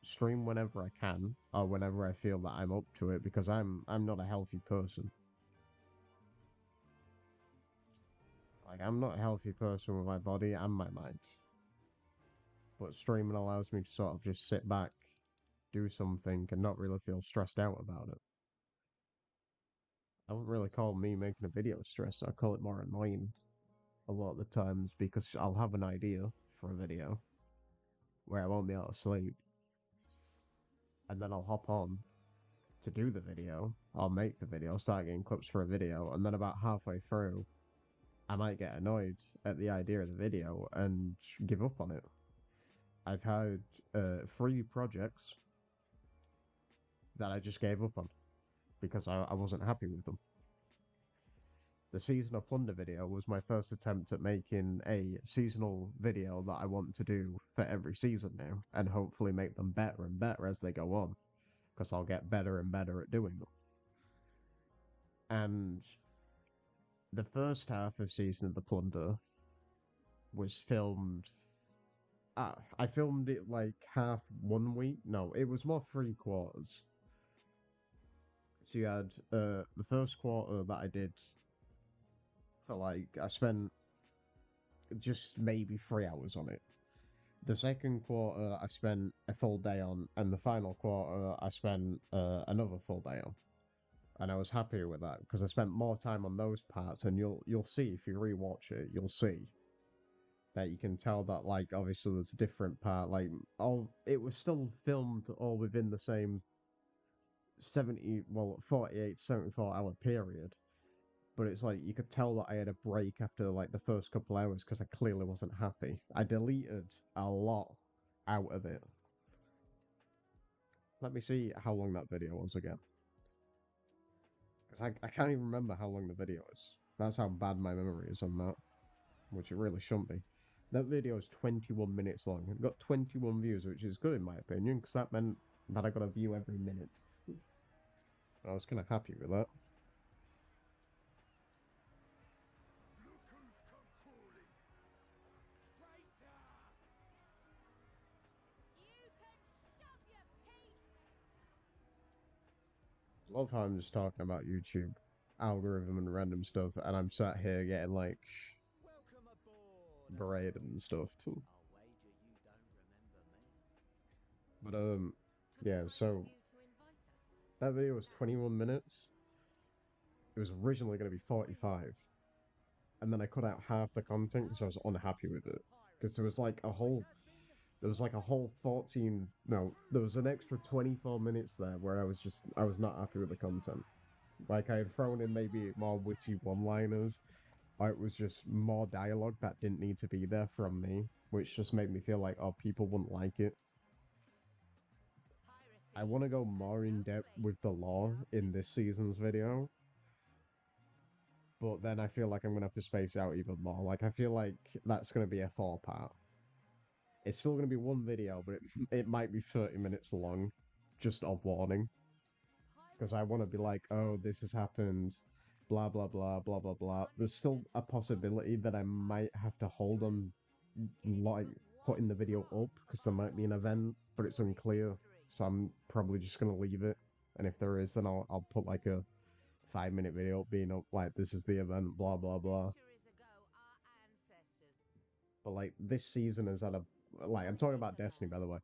stream whenever I can, or whenever I feel that I'm up to it, because I'm not a healthy person. Like, I'm not a healthy person with my body and my mind. But streaming allows me to sort of just sit back, do something, and not really feel stressed out about it. I wouldn't really call me making a video stress, I call it more annoying a lot of the times, because I'll have an idea for a video where I won't be able to sleep, and then I'll hop on to do the video, I'll make the video, start getting clips for a video, and then about halfway through, I might get annoyed at the idea of the video and give up on it. I've had 3 projects that I just gave up on because I wasn't happy with them. The Season of Plunder video was my first attempt at making a seasonal video that I want to do for every season now, and hopefully make them better and better as they go on, because I'll get better and better at doing them. And the first half of Season of the Plunder was filmed. I filmed it like half 1 week. No, it was more 3/4. So you had the first quarter that I did for like, I spent just maybe 3 hours on it. The second quarter I spent a full day on, and the final quarter I spent another full day on. And I was happy with that because I spent more time on those parts, and you'll see if you rewatch it, you'll see that you can tell that, like, obviously there's a different part, like, it was still filmed all within the same 48, 74 hour period, but it's like, you could tell that I had a break after, like, the first couple hours because I clearly wasn't happy. I deleted a lot out of it. Let me see how long that video was again. Because I can't even remember how long the video is. That's how bad my memory is on that. Which it really shouldn't be. That video is 21 minutes long. It got 21 views, which is good in my opinion, because that meant that I got a view every minute. I was kind of happy with that. Look who's come crawling! Traitor! You can shove your piece. Love how I'm just talking about YouTube algorithm and random stuff, and I'm sat here getting like Welcome aboard! berated and stuff too. I'll wager you don't remember me. But yeah, so that video was 21 minutes. It was originally going to be 45. And then I cut out half the content because I was unhappy with it. Because there was like a whole 14, no, there was an extra 24 minutes there where I was not happy with the content. Like, I had thrown in maybe more witty one-liners, or it was just more dialogue that didn't need to be there from me, which just made me feel like, oh, people wouldn't like it. I want to go more in depth with the lore in this season's video, but then I feel like I'm going to have to space out even more. Like, I feel like that's going to be a 4-part. It's still going to be one video, but it might be 30 minutes long, just of warning. Because I want to be like, oh, this has happened, blah, blah, blah, blah, blah, blah. There's still a possibility that I might have to hold on, like, putting the video up because there might be an event, but it's unclear. So I'm probably just gonna leave it. And if there is, then I'll put like a 5-minute video being up like this is the event, blah blah blah. But like this season has had a I'm talking about Destiny, by the way,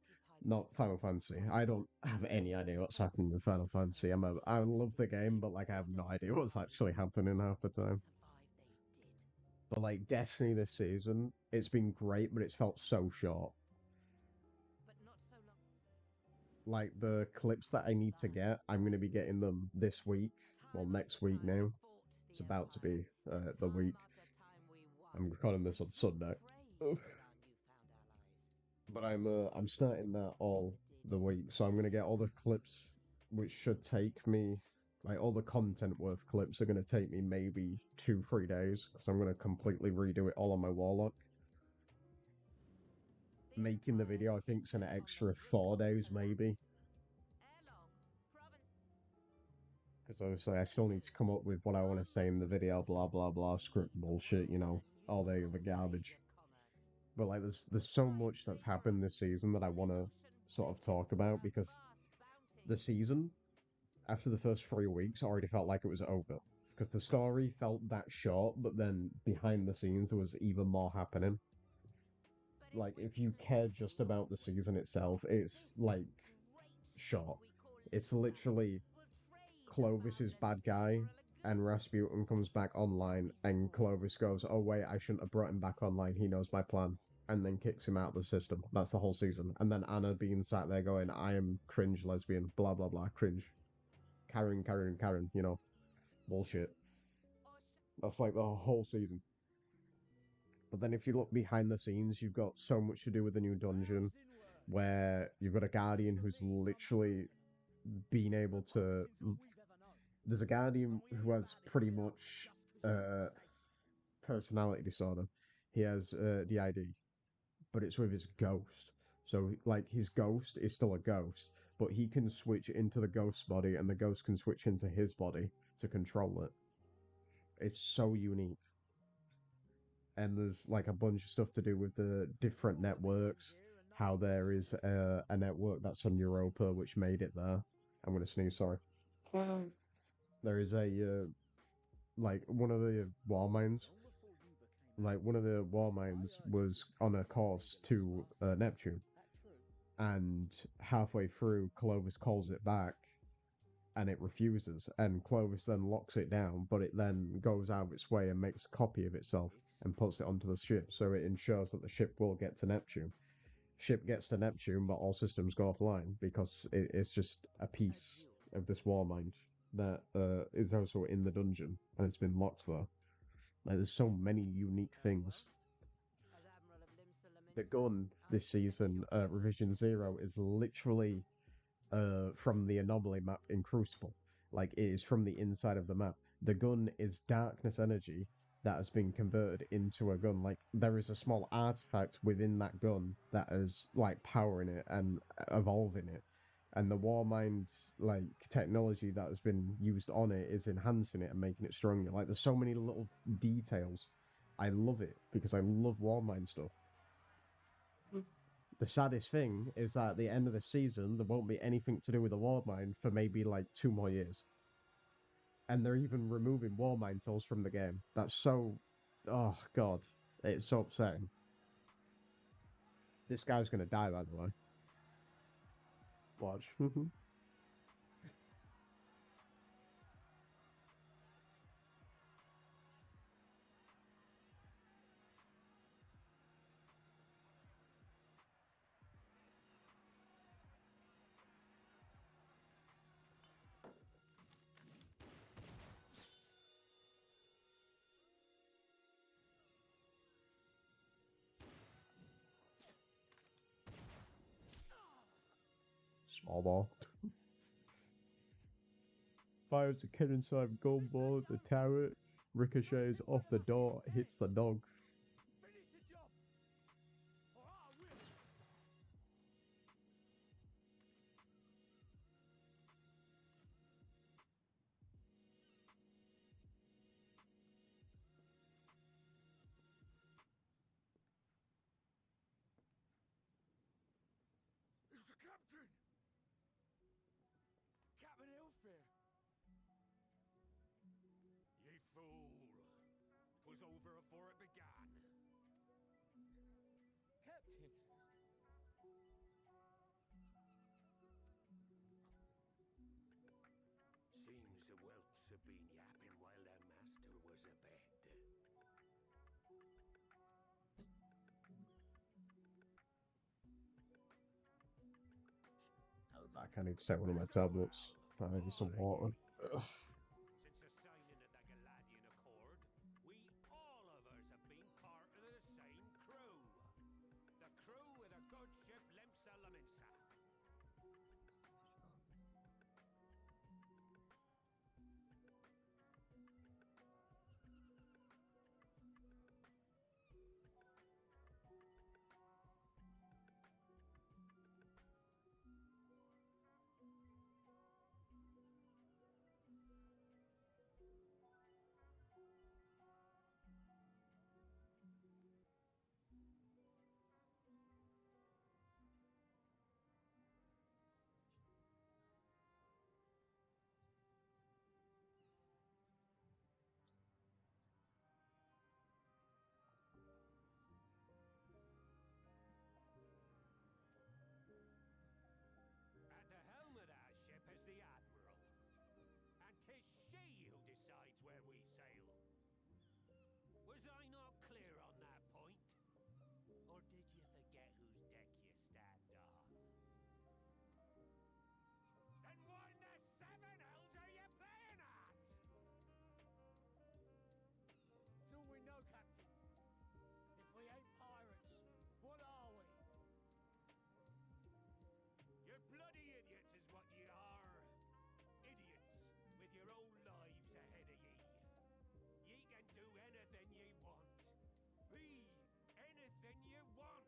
not Final Fantasy. I don't have any idea what's happening with Final Fantasy. I love the game, but like I have no idea what's actually happening half the time. But like Destiny this season, it's been great, but it's felt so short. Like the clips that I need to get, I'm gonna be getting them this week. Well, next week now. It's about to be the week. I'm recording this on Sunday. But I'm starting that all the week, so I'm gonna get all the clips, which should take me like all the content worth clips are gonna take me maybe 2-3 days because I'm gonna completely redo it all on my Warlock. Making the video, I think, is an extra 4 days maybe. Because obviously I still need to come up with what I want to say in the video, blah blah blah, script bullshit, you know, all the other garbage. But like, there's so much that's happened this season that I want to sort of talk about because the season after the first 3 weeks already felt like it was over because the story felt that short, but then behind the scenes there was even more happening. Like if you care just about the season itself, it's like short. It's literally Clovis is bad guy, and Rasputin comes back online, and Clovis goes, "Oh wait, I shouldn't have brought him back online. He knows my plan," and then kicks him out of the system. That's the whole season. And then Anna being sat there going, "I am cringe lesbian, blah blah blah, cringe." Karen, Karen, Karen, you know, bullshit. That's like the whole season. But then if you look behind the scenes, you've got so much to do with the new dungeon, where you've got a guardian who's literally been able to there's a guardian who has pretty much personality disorder. He has DID, but it's with his ghost. So like his ghost is still a ghost, but he can switch into the ghost's body, and the ghost can switch into his body to control it. It's so unique. And there's like a bunch of stuff to do with the different networks. How there is a network that's on Europa, which made it there. I'm gonna sneeze. Sorry. There is a like one of the wall mines. Like one of the wall mines was on a course to Neptune, and halfway through, Clovis calls it back, and it refuses. And Clovis then locks it down, but it then goes out of its way and makes a copy of itself and puts it onto the ship, so it ensures that the ship will get to Neptune. Ship gets to Neptune, but all systems go offline because it's just a piece of this war mine that is also in the dungeon, and it's been locked there. Like, there's so many unique things. The gun this season, Revision Zero, is literally from the anomaly map in Crucible. Like, it is from the inside of the map. The gun is darkness energy that has been converted into a gun. Like, there is a small artifact within that gun that is, like, powering it and evolving it. And the Warmind, like, technology that has been used on it is enhancing it and making it stronger. Like, there's so many little details. I love it because I love Warmind stuff. The saddest thing is that at the end of the season, there won't be anything to do with the Warmind for maybe like 2 more years. And they're even removing Warmind souls from the game. That's so... Oh, God. It's so upsetting. This guy's gonna die, by the way. Watch. Small ball. Fires a cannon inside gold ball at the tower, ricochets off the door, hits the dog. Finish the job, or I will. Captain! Captain Elfair! Ye fool! 'Twas over afore it began. Captain! Seems the whelps have been yapping while their master was abed. Back, I need to take one of my tablets. Maybe some water. Ugh. Since the signing of the Galadian Accord, we all of us have been part of the same crew. The crew of the good ship Lemsa Laminsa. At the helm of that ship is the Admiral. And 'tis she who decides where we sail. Was I not clear on that point? Or did you forget whose deck you stand on? Then what in the seven hells are you playing at? It's all we know, Captain. If we ain't pirates, what are we? You're bloody idiots is what ye are. Idiots with your own lives ahead of ye. Ye can do anything ye want. Be anything ye want.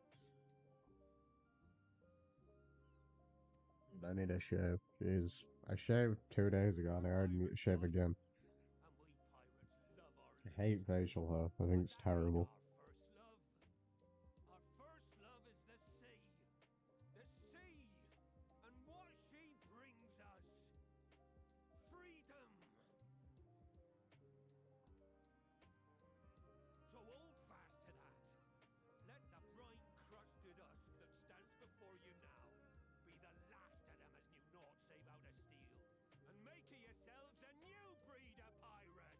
I need a shave. Jeez. I shaved 2 days ago and I already need to shave again. And we pirates love our I hate facial hair. I think it's terrible. Our first love. Our first love is the sea. The sea. And what she brings us. Freedom. So hold fast to that. Let the brine-crusted husk that stands before you now be the last of them as knew naught save out of steel. And make of yourselves a new breed of pirate.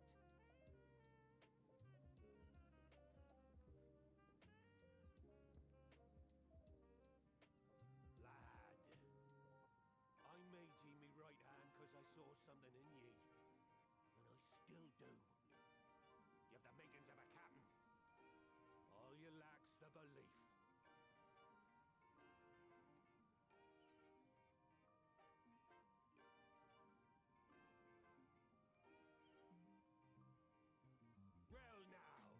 Lad, I made ye me right hand 'cause I saw something in ye. And I still do. You've the makings of a captain. All you lack's the belief. Well now,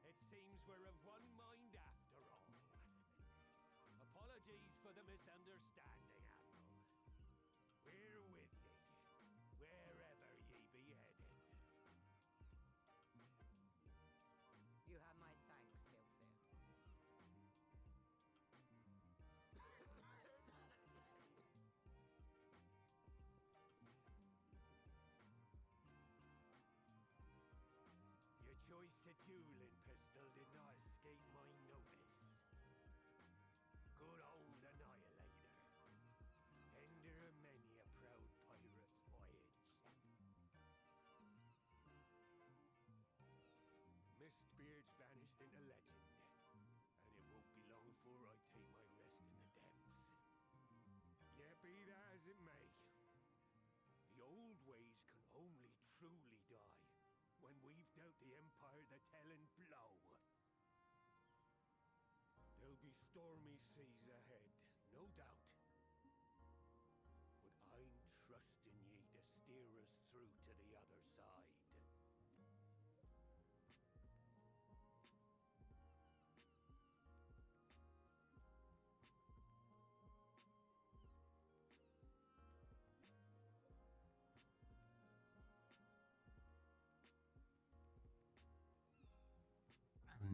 it seems we're of one mind after all. Apologies for the misunderstanding, Admiral. We're with ye, wherever ye be headed. You have my thanks, Hilfair. Your choice of dueling pistol did not escape my notice. Good old Annihilator. Ender of many a proud pirate's voyage. Mistbeard's vanished into legend, and it won't be long before I take my rest in the depths. Yet be that as it may, the old ways can only truly die when we've dealt the Empire the telling blow. There'll be stormy seas ahead, no doubt. But I'm trusting ye to steer us through to the other side.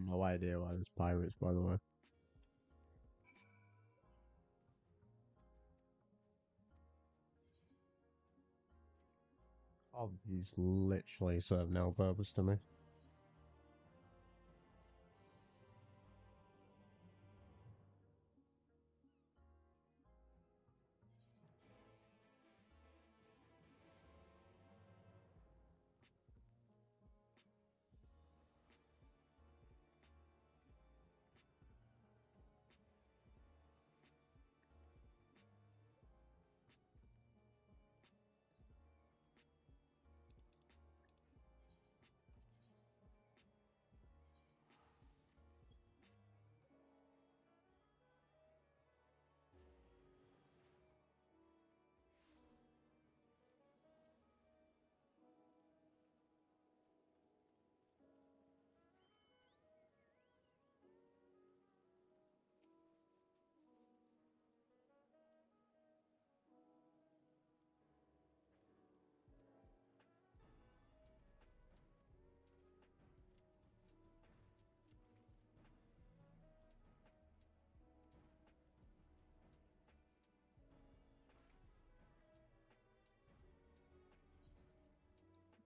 No idea why there's pirates, by the way. Oh, these literally serve no purpose to me.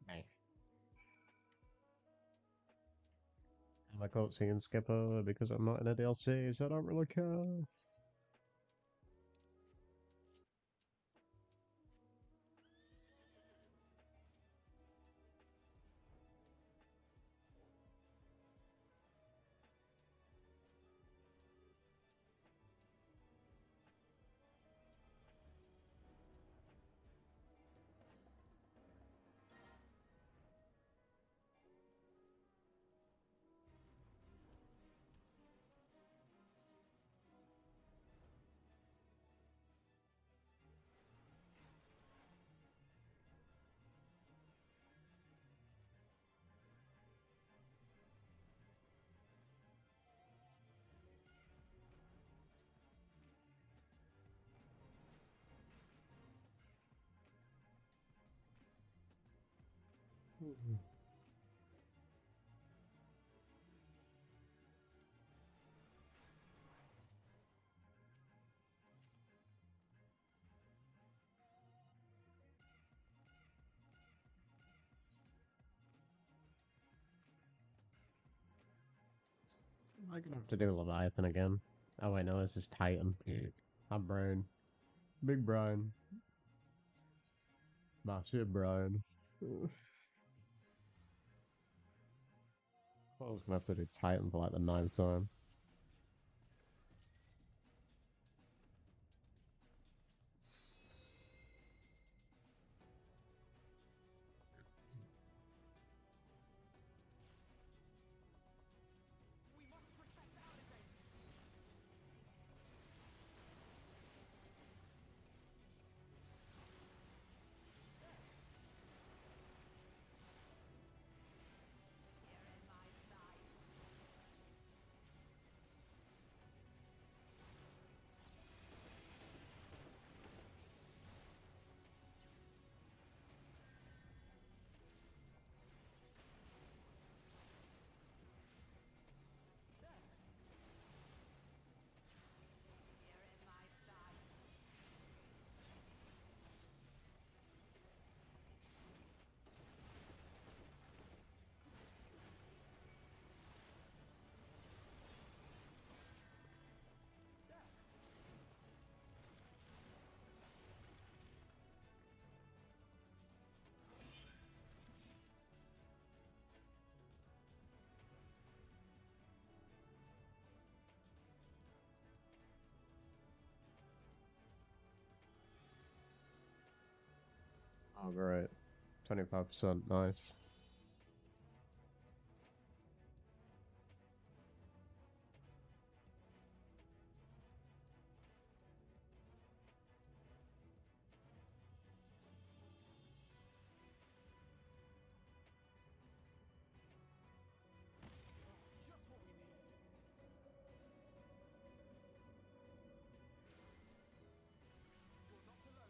Hey. Am I cutscene skipper because I'm not in a DLC, so I don't really care. I'm gonna have to do Leviathan again. Oh wait, no, this is Titan. I'm Brian. Big Brian. Massive Brian. I was gonna have to do Titan for like the 9th time. Oh great. 25%, nice. Just what we need. You're not alone.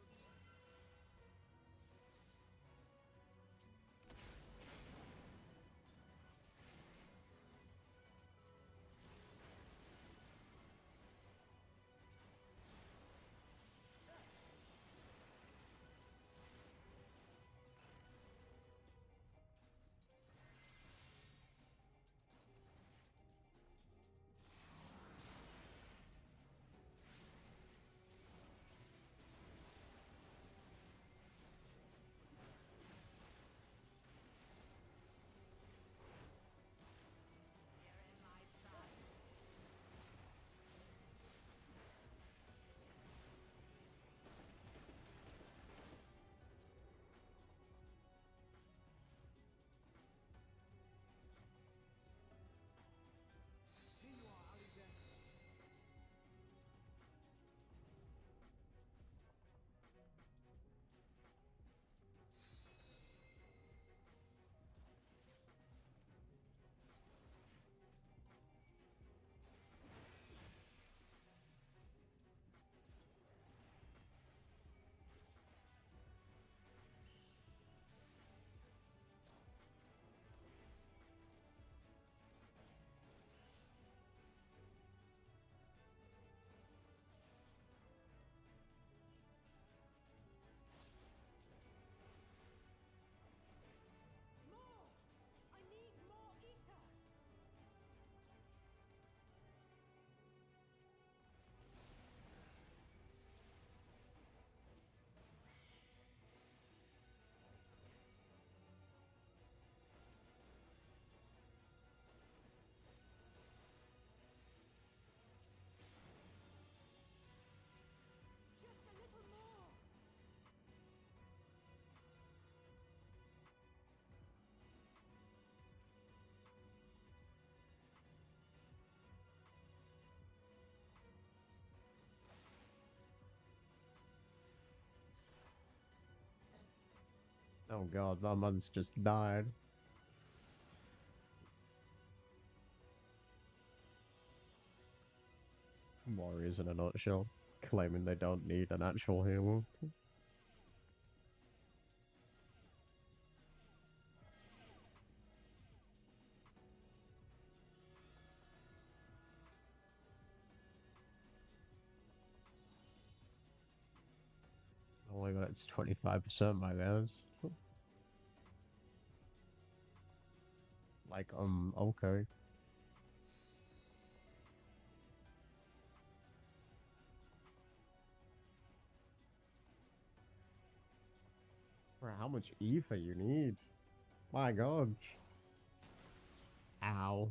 Oh god, that man's just died. Warriors in a nutshell, claiming they don't need an actual hero. Oh my god, it's 25%, my guys. Like, okay. For how much ether you need? My god. Ow.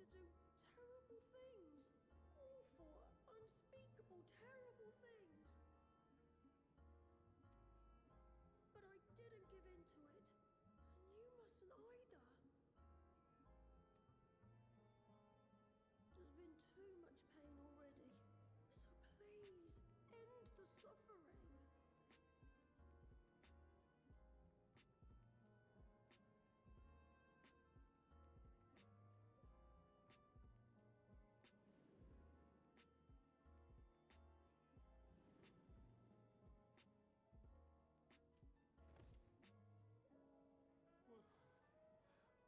to do terrible things. Awful, unspeakable, terrible things. But I didn't give in to it. And you mustn't either. There's been too much pain already. So please, end the suffering.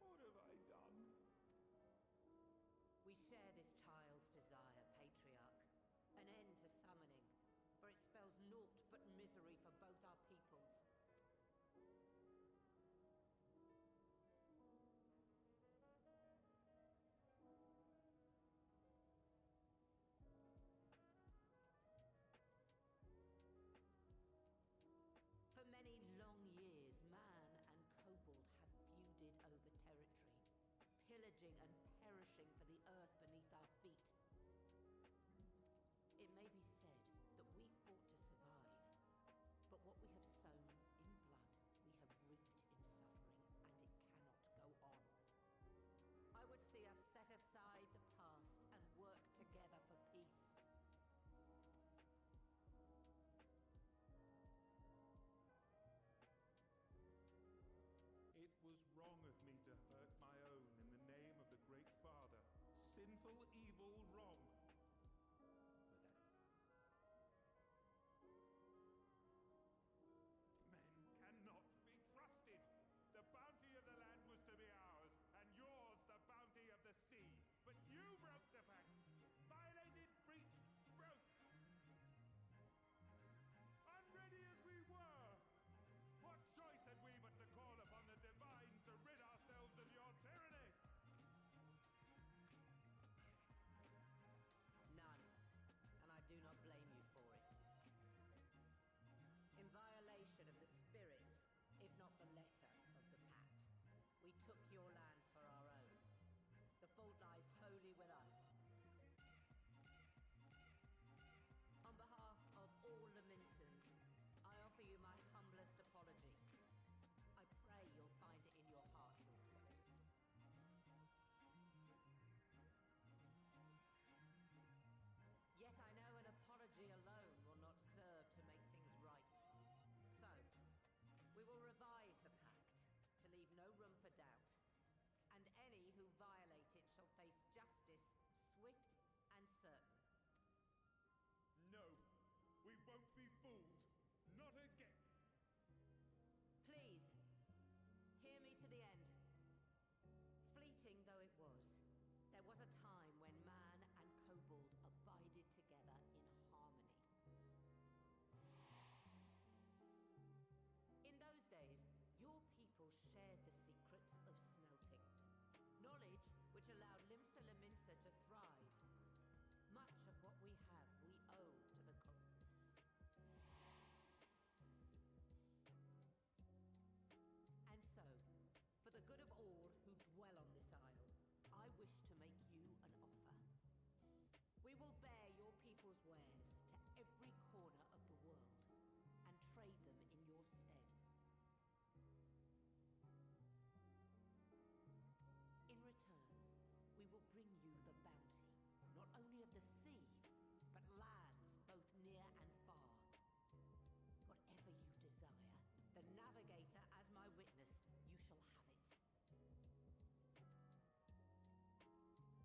What have I done? We share this child's desire, Patriarch. An end to summoning, for it spells naught but misery for both our peoples. For many long years, man and kobold have feuded over territory, pillaging and perishing for the earth beneath our feet. It may be said that we fought to survive, but what we have sown in blood, we have reaped in suffering, and it cannot go on. I would see us set aside the past and work together for peace. It was wrong of me to hurt my own in the name of the Great Father. Sinful, evil, wrong. Men cannot be trusted. The bounty of the land was to be ours, and yours the bounty of the sea. But you broke the pact. Violated, breached, broke. Unready as we were, what choice had we but to call upon the divine to rid ourselves of your tyranny? None, and I do not blame you for it. In violation of the spirit, if not the letter, of the pact, we took your lands for our own. The fault lies wholly with us. On behalf of all Laminsons, I offer you my humblest apology. I pray you'll find it in your heart to accept it. Yet I know an apology alone will not serve to make things right. So, we will revise the pact to leave no room for doubt, and any who violate it shall face justice, swift and certain. No, we won't be fooled. Not again. Please, hear me to the end. Fleeting though it was, there was a time when man and kobold abided together in harmony. In those days, your people shared the secrets of smelting, knowledge which allowed Limsa Laminsa to thrive. Much of what we have we owe to the kobold. And so, for the good of all who dwell on this isle, I wish to make you an offer. We will bear your people's wares to every corner of the world and trade them in your stead. In return, we will bring you the bounty, not only of the sea, but lands both near and far. Whatever you desire, the Navigator as my witness, you shall have it.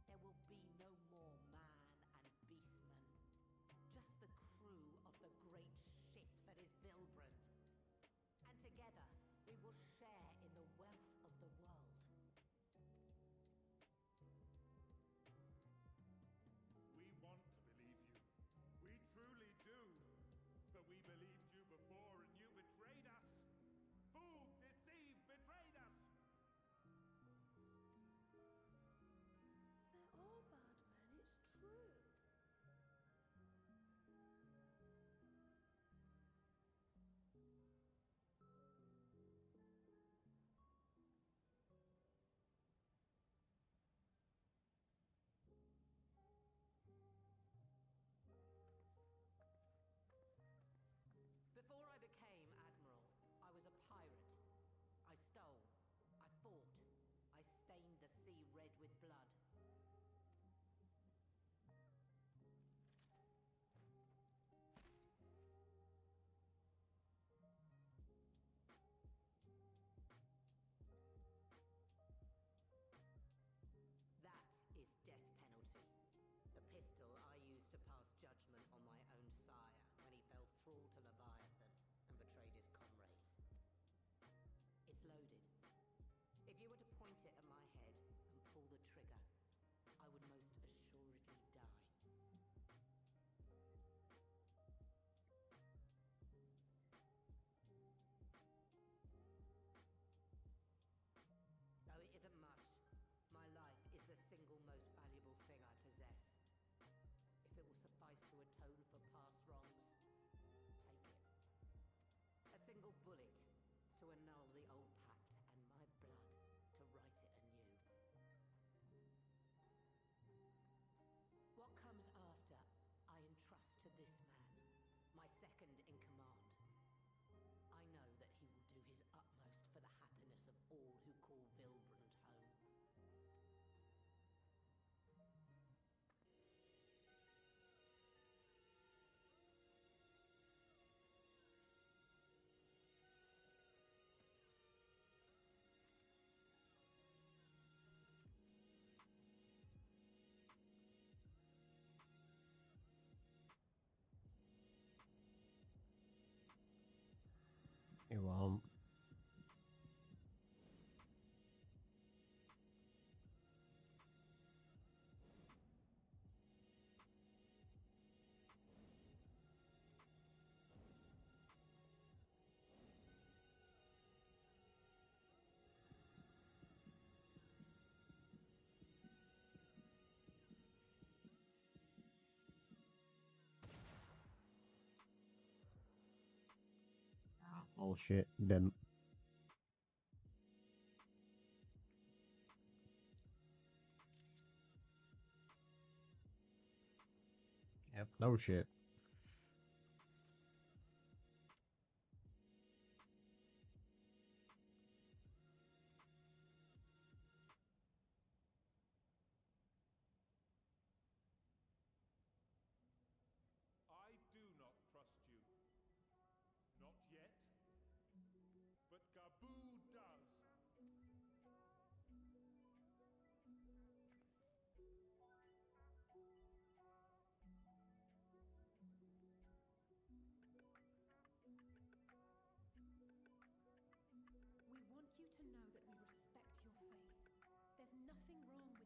There will be no more man and beastman, just the crew of the great ship that is Vilbrand. And together, we will share in the wealth of the world. We want to believe you. We truly do. But we believed you before and you betrayed us. Fooled, deceived, betrayed us. There are bad men, it's true. Oh shit, didn't. Yep, no shit. I do not trust you. Not yet. But Gaboo does. We want you to know that we respect your faith. There's nothing wrong